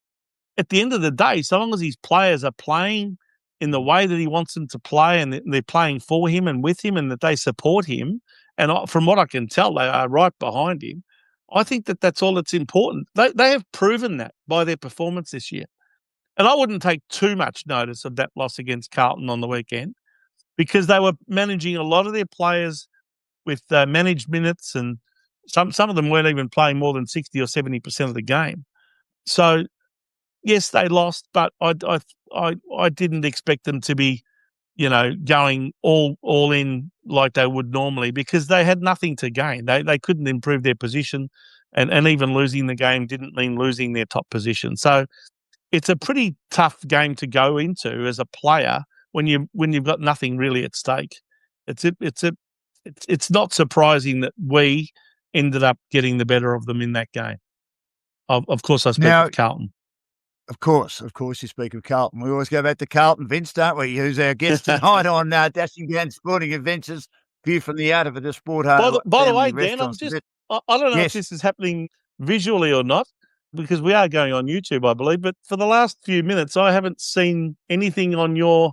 at the end of the day, so long as his players are playing in the way that he wants them to play, and they're playing for him and with him, and that they support him, and from what I can tell, they are right behind him, I think that's all that's important. They have proven that by their performance this year. And I wouldn't take too much notice of that loss against Carlton on the weekend because they were managing a lot of their players with managed minutes, and some of them weren't even playing more than 60 or 70% of the game. So, yes, they lost, but I didn't expect them to be, going all in like they would normally because they had nothing to gain. They couldn't improve their position, and even losing the game didn't mean losing their top position. So it's a pretty tough game to go into as a player when you've got nothing really at stake. It's not surprising that we ended up getting the better of them in that game. Of course, I speak of Carlton. Of course, you speak of Carlton. We always go back to Carlton, Vince, don't we? Who's our guest tonight on Dashing Down Sporting Adventures, view from the out of the Sport Home. By the way, Dan, I don't know if this is happening visually or not, because we are going on YouTube, I believe. But for the last few minutes, I haven't seen anything on your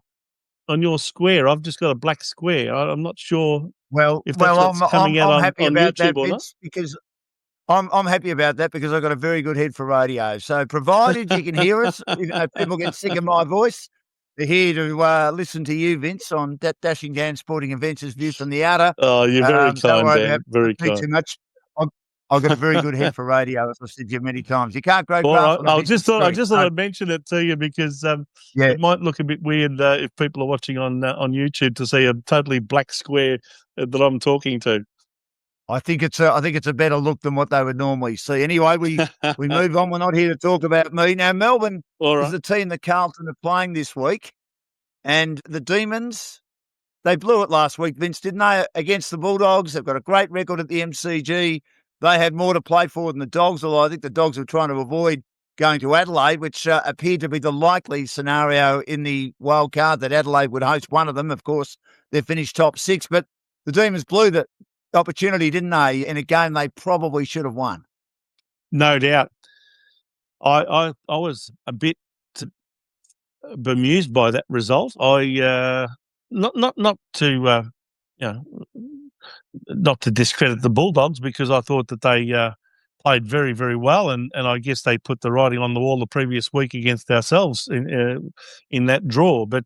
square. I've just got a black square. I'm not sure. If that's what's coming out on YouTube or not. Because I'm happy about that because I've got a very good head for radio. So provided you can hear us, people get sick of my voice, they're here to listen to you, Vince, on that Dashing Down Sporting Adventures view from the outer. Oh, you're very kind, Dan. Very kind. Too much. I've got a very good head for radio, as I've said to you many times. You can't grow grass. Right. I just thought I'd mention it to you because it might look a bit weird if people are watching on YouTube to see a totally black square that I'm talking to. I think it's a better look than what they would normally see. Anyway, we move on. We're not here to talk about me. Now, Melbourne is the team that Carlton are playing this week, and the Demons, they blew it last week, Vince, didn't they, against the Bulldogs? They've got a great record at the MCG. They had more to play for than the Dogs, although I think the Dogs were trying to avoid going to Adelaide, which appeared to be the likely scenario in the wild card, that Adelaide would host one of them. Of course, they finished top 6, but the Demons blew the opportunity, didn't they, in a game they probably should have won? No doubt. I was a bit bemused by that result. Not to discredit the Bulldogs, because I thought that they played very, very well, and I guess they put the writing on the wall the previous week against ourselves in that draw. But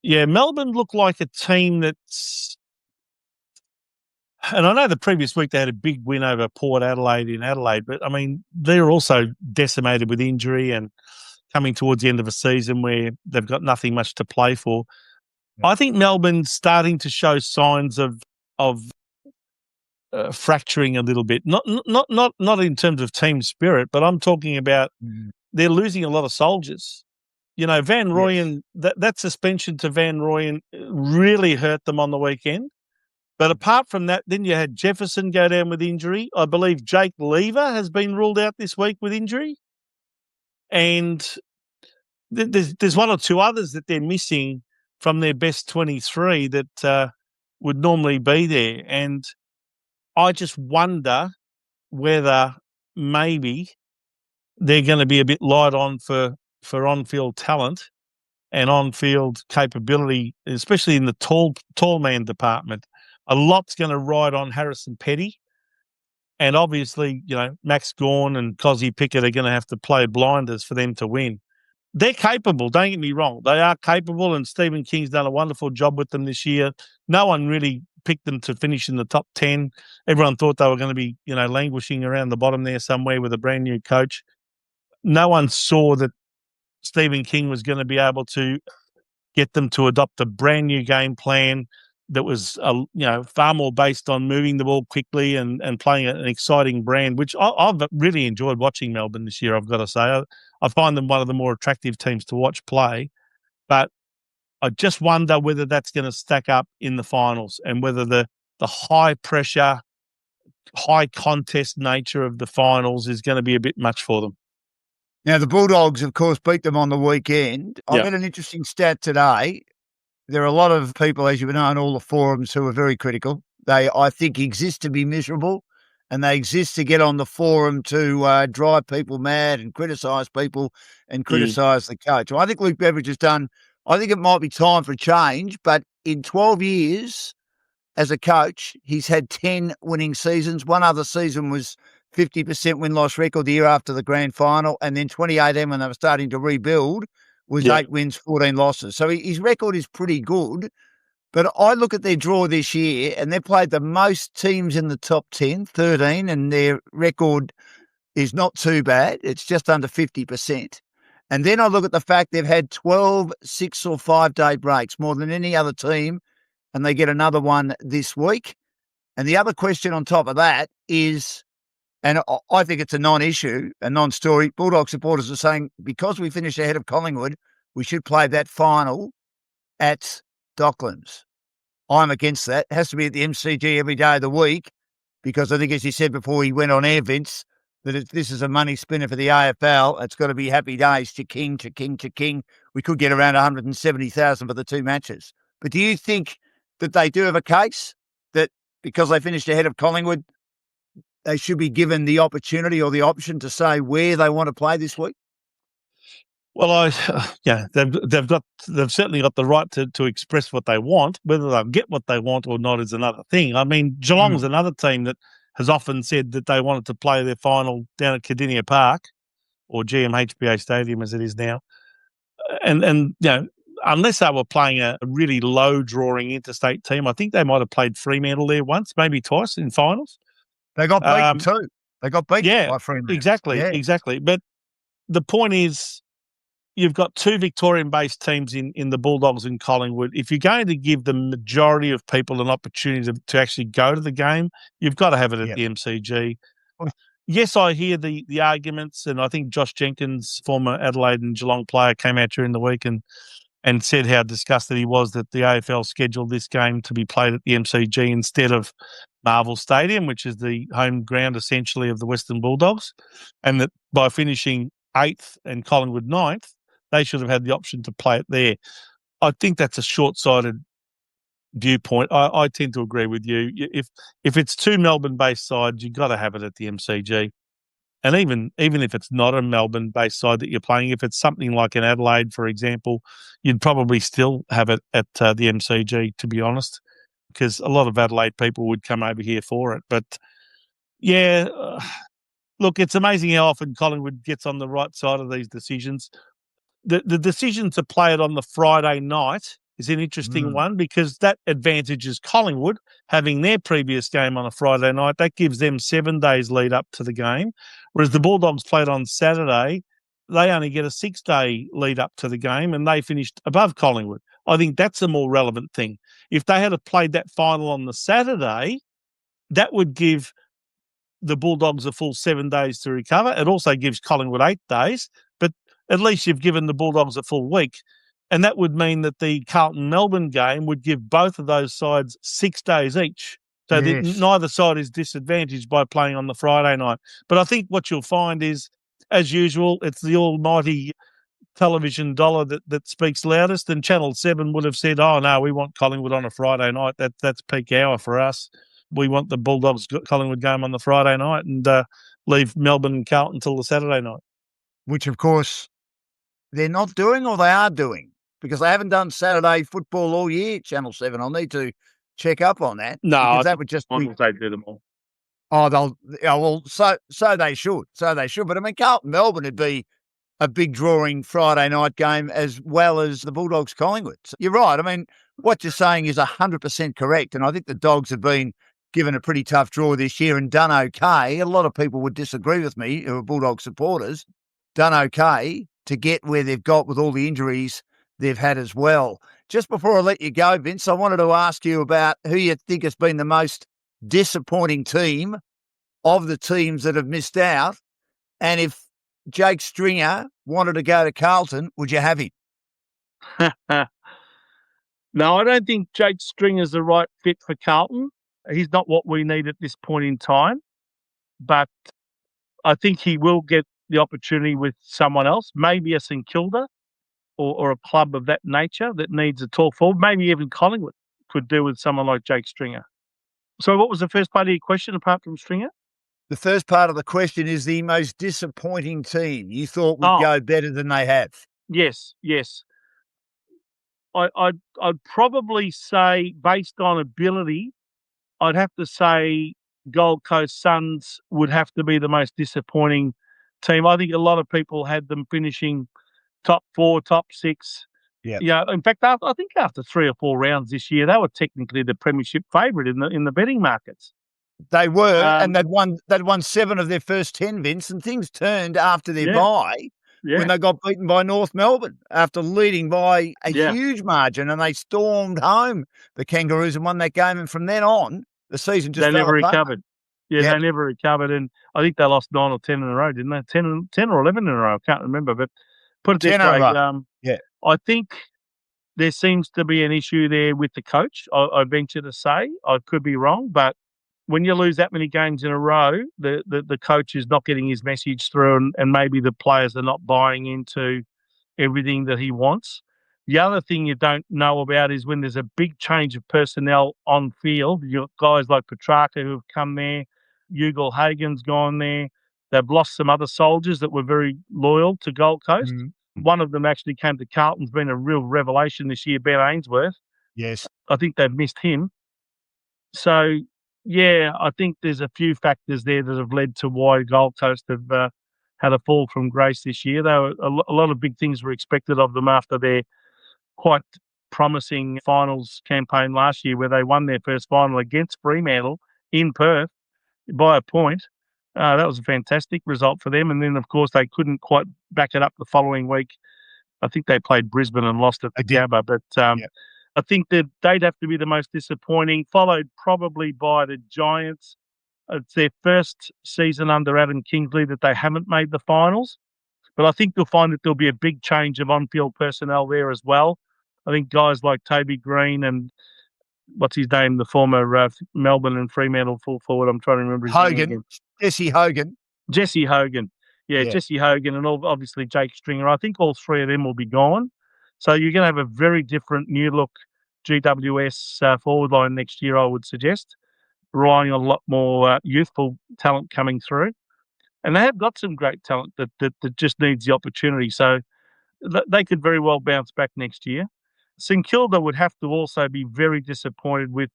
yeah, Melbourne looked like a team that's. And I know the previous week they had a big win over Port Adelaide in Adelaide, but I mean, they're also decimated with injury and coming towards the end of a season where they've got nothing much to play for. Yeah. I think Melbourne's starting to show signs of fracturing a little bit. Not in terms of team spirit, but I'm talking about they're losing a lot of soldiers. Van Rooyen, that suspension to Van Rooyen really hurt them on the weekend. But apart from that, then you had Jefferson go down with injury. I believe Jake Lever has been ruled out this week with injury. And there's one or two others that they're missing from their best 23 that would normally be there. And I just wonder whether maybe they're going to be a bit light on for on-field talent and on-field capability, especially in the tall man department. A lot's going to ride on Harrison Petty. And obviously, Max Gawn and Cozzy Pickett are going to have to play blinders for them to win. They're capable, don't get me wrong. They are capable, and Stephen King's done a wonderful job with them this year. No one really picked them to finish in the top 10. Everyone thought they were going to be, languishing around the bottom there somewhere with a brand new coach. No one saw that Stephen King was going to be able to get them to adopt a brand new game plan that was, far more based on moving the ball quickly and playing an exciting brand, which I've really enjoyed watching Melbourne this year, I've got to say. I find them one of the more attractive teams to watch play. But I just wonder whether that's going to stack up in the finals and whether the high-pressure, high-contest nature of the finals is going to be a bit much for them. Now, the Bulldogs, of course, beat them on the weekend. I read an interesting stat today. There are a lot of people, as you know, on all the forums who are very critical. They, I think, exist to be miserable, and they exist to get on the forum to drive people mad and criticise people and criticise the coach. Well, I think Luke Beveridge has done, I think it might be time for a change, but in 12 years as a coach, he's had 10 winning seasons. One other season was 50% win-loss record the year after the grand final, and then 2018 when they were starting to rebuild was 8 wins, 14 losses. So his record is pretty good. But I look at their draw this year, and they've played the most teams in the top 10, 13, and their record is not too bad. It's just under 50%. And then I look at the fact they've had 12 6 or 5-day breaks, more than any other team, and they get another one this week. And the other question on top of that is, and I think it's a non-issue, a non-story, Bulldog supporters are saying because we finished ahead of Collingwood, we should play that final at Docklands. I'm against that. It has to be at the MCG every day of the week because I think, as you said before he went on air, Vince, that this is a money spinner for the AFL. It's got to be happy days, cha-king, cha-king, cha-king. We could get around 170,000 for the 2 matches. But do you think that they do have a case that because they finished ahead of Collingwood, they should be given the opportunity or the option to say where they want to play this week? Well, they've certainly got the right to express what they want. Whether they'll get what they want or not is another thing. I mean, Geelong's another team that has often said that they wanted to play their final down at Cardinia Park or GMHBA Stadium as it is now, and unless they were playing a really low drawing interstate team, I think they might have played Fremantle there once, maybe twice in finals. They got beaten too. They got beaten by Fremantle. Exactly. But the point is, you've got 2 Victorian-based teams in the Bulldogs and Collingwood. If you're going to give the majority of people an opportunity to actually go to the game, you've got to have it at the MCG. Yes, I hear the arguments, and I think Josh Jenkins, former Adelaide and Geelong player, came out during the week and said how disgusted he was that the AFL scheduled this game to be played at the MCG instead of Marvel Stadium, which is the home ground essentially of the Western Bulldogs, and that by finishing 8th and Collingwood 9th, they should have had the option to play it there. I think that's a short-sighted viewpoint. I tend to agree with you. If it's 2 Melbourne-based sides, you've got to have it at the MCG. And even if it's not a Melbourne-based side that you're playing, if it's something like an Adelaide, for example, you'd probably still have it at the MCG, to be honest, because a lot of Adelaide people would come over here for it. But, look, it's amazing how often Collingwood gets on the right side of these decisions. The decision to play it on the Friday night is an interesting one because that advantages Collingwood having their previous game on a Friday night. That gives them 7 days lead up to the game, whereas the Bulldogs played on Saturday. They only get a 6-day lead up to the game and they finished above Collingwood. I think that's a more relevant thing. If they had played that final on the Saturday, that would give the Bulldogs a full 7 days to recover. It also gives Collingwood 8 days, but at least you've given the Bulldogs a full week. And that would mean that the Carlton Melbourne game would give both of those sides 6 days each. So that neither side is disadvantaged by playing on the Friday night. But I think what you'll find is, as usual, it's the almighty television dollar that speaks loudest. And Channel 7 would have said, oh, no, we want Collingwood on a Friday night. That's peak hour for us. We want the Bulldogs Collingwood game on the Friday night and leave Melbourne and Carlton till the Saturday night. Which, of course, they're not doing or they are doing because they haven't done Saturday football all year, Channel 7. I'll need to check up on that. No, because that would just be... they do them all. So they should. But, I mean, Carlton Melbourne would be a big drawing Friday night game as well as the Bulldogs Collingwood. So you're right. I mean, what you're saying is 100% correct. And I think the Dogs have been given a pretty tough draw this year and done okay. A lot of people would disagree with me who are Bulldog supporters. Done okay to get where they've got with all the injuries they've had as well. Just before I let you go, Vince, I wanted to ask you about who you think has been the most disappointing team of the teams that have missed out. And if Jake Stringer wanted to go to Carlton, would you have him? No, I don't think Jake Stringer's the right fit for Carlton. He's not what we need at this point in time. But I think he will get the opportunity with someone else, maybe a St Kilda or a club of that nature that needs a tall forward. Maybe even Collingwood could do with someone like Jake Stringer. So what was the first part of your question apart from Stringer? The first part of the question is the most disappointing team you thought would go better than they have. Yes. I'd probably say, based on ability, I'd have to say Gold Coast Suns would have to be the most disappointing team. I think a lot of people had them finishing top 4, top 6. Yeah. Yeah, in fact, I think after 3 or 4 rounds this year, they were technically the premiership favourite in the betting markets. They were, and they'd won 7 of their first 10, Vince, and things turned after their bye when they got beaten by North Melbourne after leading by a huge margin, and they stormed home, the Kangaroos, and won that game. And from then on, the season just they never recovered. Yeah, they never recovered, and I think they lost 9 or 10 in a row, didn't they? 10 or 11 in a row. I can't remember, but put it this way, I think there seems to be an issue there with the coach. I venture to say, I could be wrong, but when you lose that many games in a row, the coach is not getting his message through, and maybe the players are not buying into everything that he wants. The other thing you don't know about is when there's a big change of personnel on field. You've got guys like Petrarca who have come there, Ugal Hagen's gone there. They've lost some other soldiers that were very loyal to Gold Coast. Mm-hmm. One of them actually came to Carlton's been a real revelation this year, Ben Ainsworth. Yes. I think they've missed him. So, yeah, I think there's a few factors there that have led to why Gold Coast have had a fall from grace this year. A lot of big things were expected of them after their quite promising finals campaign last year, where they won their first final against Fremantle in Perth by a point. That was a fantastic result for them. And then, of course, they couldn't quite back it up the following week. I think they played Brisbane and lost at the Gabba. But I think that they'd have to be the most disappointing, followed probably by the Giants. It's their first season under Adam Kingsley that they haven't made the finals. But I think you'll find that there'll be a big change of on-field personnel there as well. I think guys like Toby Green and what's his name, the former Melbourne and Fremantle full forward, I'm trying to remember his name again. Jesse Hogan. Jesse Hogan. Yeah, Jesse Hogan and obviously Jake Stringer. I think all 3 of them will be gone. So you're going to have a very different new look GWS forward line next year, I would suggest, relying on a lot more youthful talent coming through. And they have got some great talent that just needs the opportunity. So they could very well bounce back next year. St Kilda would have to also be very disappointed with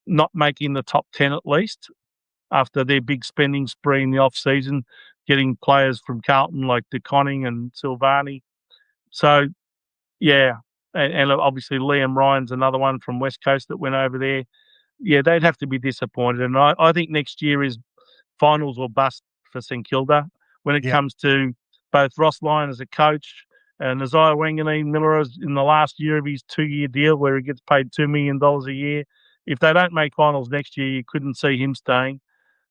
not making the top 10 at least after their big spending spree in the off-season, getting players from Carlton like De Koning and Silvani. So, yeah, and obviously Liam Ryan's another one from West Coast that went over there. Yeah, they'd have to be disappointed. And I think next year is finals or bust for St Kilda when it comes to both Ross Lyon as a coach and Isaiah Wanganeen Miller in the last year of his 2-year deal where he gets paid $2 million a year. If they don't make finals next year, you couldn't see him staying.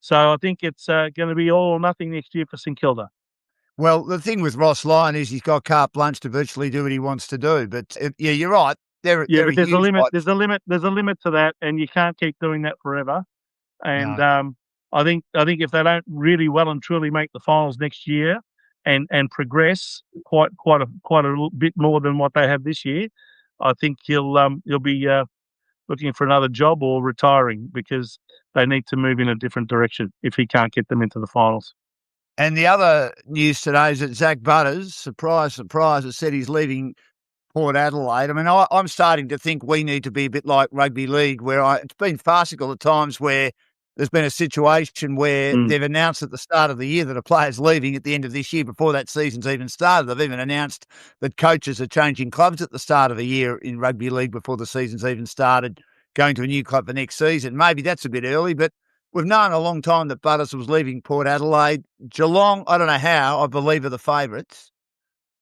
So I think it's going to be all or nothing next year for St Kilda. Well, the thing with Ross Lyon is he's got carte blanche to virtually do what he wants to do. But you're right. But there's a limit. There's a limit to that, and you can't keep doing that forever. And I think if they don't really well and truly make the finals next year and progress quite a little bit more than what they have this year, I think he'll be looking for another job or retiring because they need to move in a different direction if he can't get them into the finals. And the other news today is that Zack Butters, surprise, surprise, has said he's leaving Port Adelaide. I mean, I'm starting to think we need to be a bit like rugby league, where it's been farcical at times where there's been a situation where they've announced at the start of the year that a player's leaving at the end of this year before that season's even started. They've even announced that coaches are changing clubs at the start of the year in rugby league before the season's even started, going to a new club for next season. Maybe that's a bit early, but we've known a long time that Butters was leaving Port Adelaide. Geelong, I don't know how, I believe are the favourites.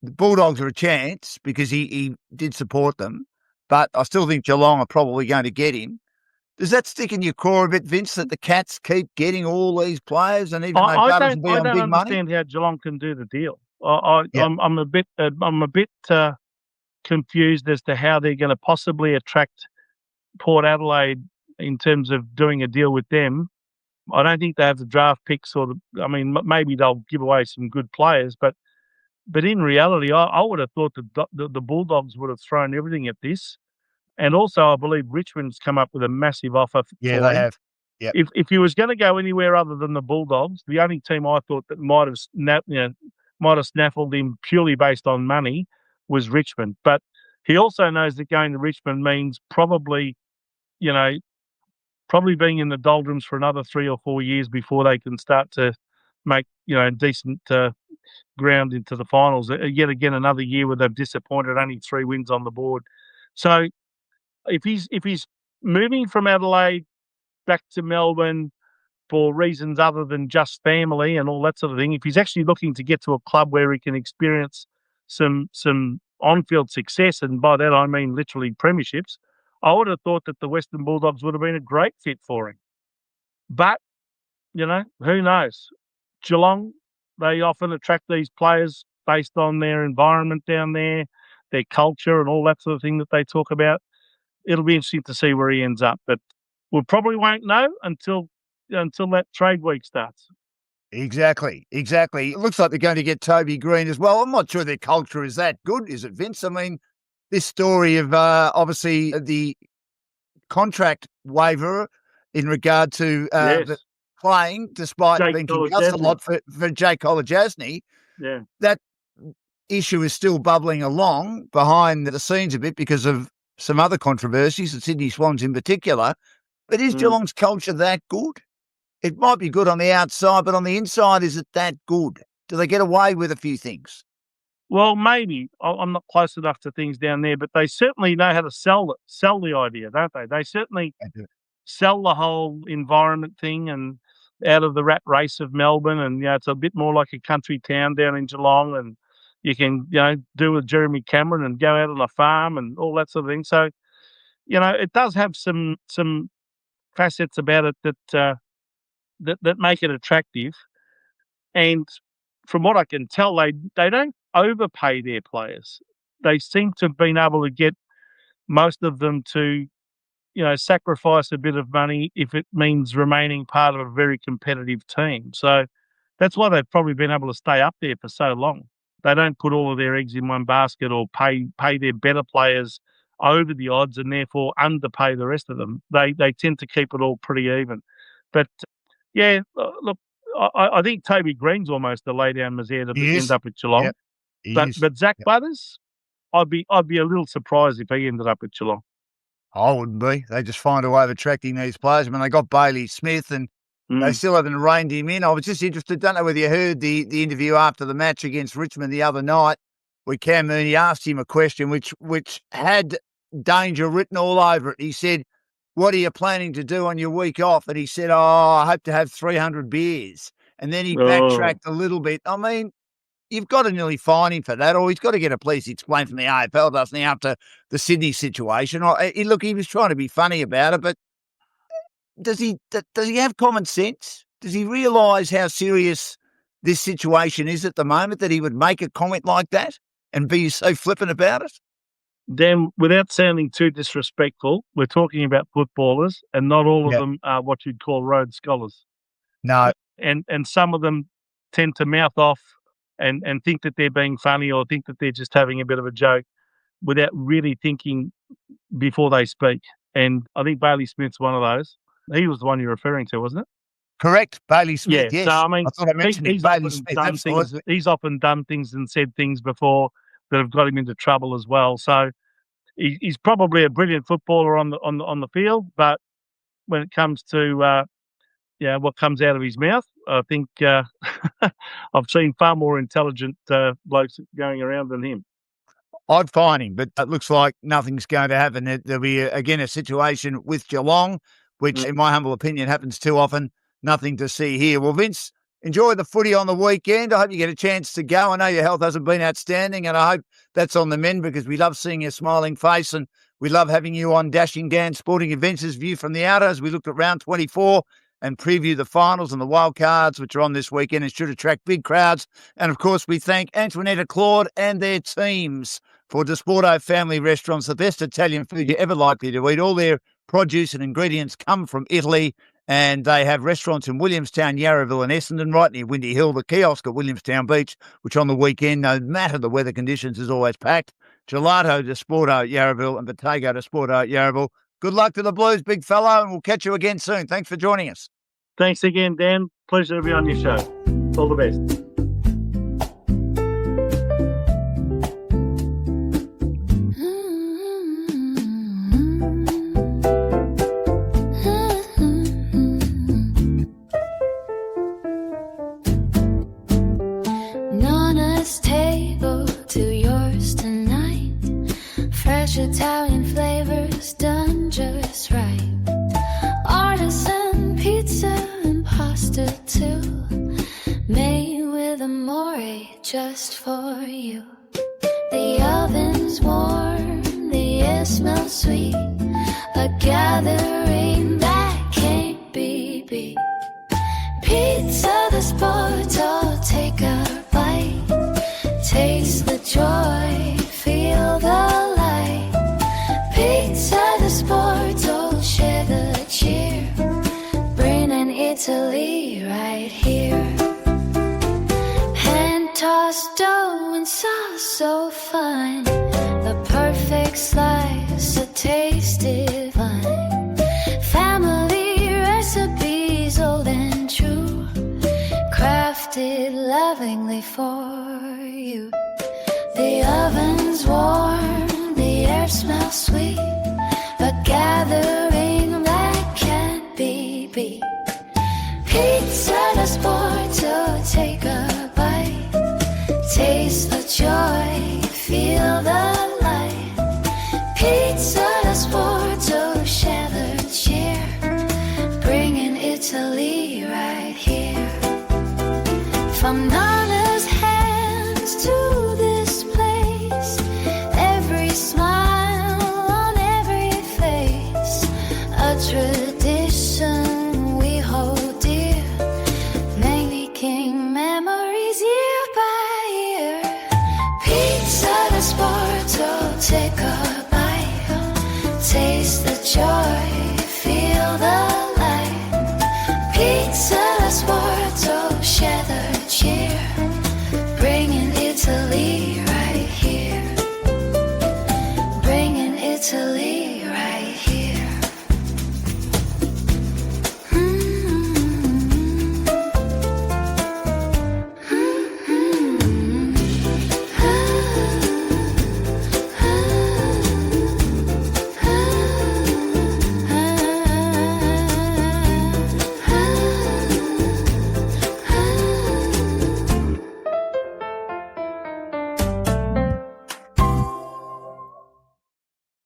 The Bulldogs are a chance because he did support them, but I still think Geelong are probably going to get him. Does that stick in your core a bit, Vince, that the Cats keep getting all these players, and even though Butters will be on big money? I don't understand how Geelong can do the deal. I'm a bit confused as to how they're going to possibly attract Port Adelaide in terms of doing a deal with them. I don't think they have the draft picks maybe they'll give away some good players, but in reality, I would have thought the Bulldogs would have thrown everything at this. And also, I believe Richmond's come up with a massive offer for him. They have. Yep. If he was going to go anywhere other than the Bulldogs, the only team I thought that might have snaffled him purely based on money was Richmond. But he also knows that going to Richmond means probably, probably being in the doldrums for another 3 or 4 years before they can start to make, decent ground into the finals. Yet again, another year where they've disappointed, only 3 wins on the board. So if he's moving from Adelaide back to Melbourne for reasons other than just family and all that sort of thing, if he's actually looking to get to a club where he can experience some on-field success, and by that I mean literally premierships, I would have thought that the Western Bulldogs would have been a great fit for him. But, who knows? Geelong, they often attract these players based on their environment down there, their culture and all that sort of thing that they talk about. It'll be interesting to see where he ends up, but we probably won't know until that trade week starts. Exactly. It looks like they're going to get Toby Green as well. I'm not sure their culture is that good, is it, Vince? I mean, this story of obviously the contract waiver in regard to the playing, despite being a lot for Jake Kolodjasny. Yeah. That issue is still bubbling along behind the scenes a bit because of some other controversies, the Sydney Swans in particular. But is Geelong's culture that good? It might be good on the outside, but on the inside, is it that good? Do they get away with a few things? Well, maybe. I'm not close enough to things down there, but they certainly know how to sell the idea, don't they? They certainly sell the whole environment thing and out of the rat race of Melbourne, and it's a bit more like a country town down in Geelong, and you can do with Jeremy Cameron and go out on a farm and all that sort of thing. So it does have some facets about it that make it attractive. And from what I can tell, they don't overpay their players. They seem to have been able to get most of them to sacrifice a bit of money if it means remaining part of a very competitive team. So that's why they've probably been able to stay up there for so long. They don't put all of their eggs in one basket or pay their better players over the odds and therefore underpay the rest of them. They tend to keep it all pretty even. But look, I think Toby Green's almost a lay down misère to end up at Geelong. Yep. But Zack Butters, I'd be a little surprised if he ended up at Geelong. I wouldn't be. They just find a way of attracting these players. I mean, they got Bailey Smith and they still haven't reined him in. I was just interested, don't know whether you heard the interview after the match against Richmond the other night, where Cam Mooney asked him a question which had danger written all over it. He said, "What are you planning to do on your week off?" And he said, I hope to have 300 beers. And then he backtracked a little bit. I mean, you've got to nearly fine him for that, or he's got to get a police explain from the AFL, doesn't he, after the Sydney situation. Look, he was trying to be funny about it, but does he have common sense? Does he realise how serious this situation is at the moment that he would make a comment like that and be so flippant about it? Dan, without sounding too disrespectful, we're talking about footballers, and not all of them are what you'd call Rhodes Scholars. No. And some of them tend to mouth off and think that they're being funny or think that they're just having a bit of a joke without really thinking before they speak. And I think Bailey Smith's one of those. He was the one you're referring to, wasn't it? Correct, Bailey Smith, yes. So, I mean, I thought I mentioned Bailey Smith. He's often done things and said things before that have got him into trouble as well. So he's probably a brilliant footballer on the field, but when it comes to what comes out of his mouth, I think I've seen far more intelligent blokes going around than him. I'd find him, but it looks like nothing's going to happen. There'll be, again, a situation with Geelong, which, in my humble opinion, happens too often. Nothing to see here. Well, Vince, enjoy the footy on the weekend. I hope you get a chance to go. I know your health hasn't been outstanding, and I hope that's on the mend because we love seeing your smiling face and we love having you on Dashing Dan Sporting Adventures View from the Outer as we looked at round 24 and preview the finals and the wildcards, which are on this weekend and should attract big crowds. And, of course, we thank Antoinetta Claude and their teams for Desporto Family Restaurants, the best Italian food you're ever likely to eat. All their produce and ingredients come from Italy, and they have restaurants in Williamstown, Yarraville and Essendon, right near Windy Hill, the kiosk at Williamstown Beach, which on the weekend, no matter the weather conditions, is always packed. Gelato Desporto at Yarraville and Bottego Desporto at Yarraville. Good luck to the Blues, big fellow, and we'll catch you again soon. Thanks for joining us. Thanks again, Dan. Pleasure to be on your show. All the best. smells sweet, a gathering that can't be beat. Pizza the sport, oh, take a bite. Taste the joy, feel the light. Pizza the sport, oh, share the cheer. Bringing Italy right here. Hand-tossed dough and sauce so fine. The perfect slice, a taste divine. Family recipes old and true, crafted lovingly for you. The oven's warm, the air smells sweet, a gathering that can't be beat. Pizza the sport, to take a bite. Taste the joy, feel the light. Pizza the sport, to share the cheer. Bringing Italy right here. From Nana's hands to this place, every smile on every face, a tradition we hold dear, making memories year by year. Pizza the sport, oh, take a bite. Taste the joy, feel the light. Pizza the sport, oh, share the cheer.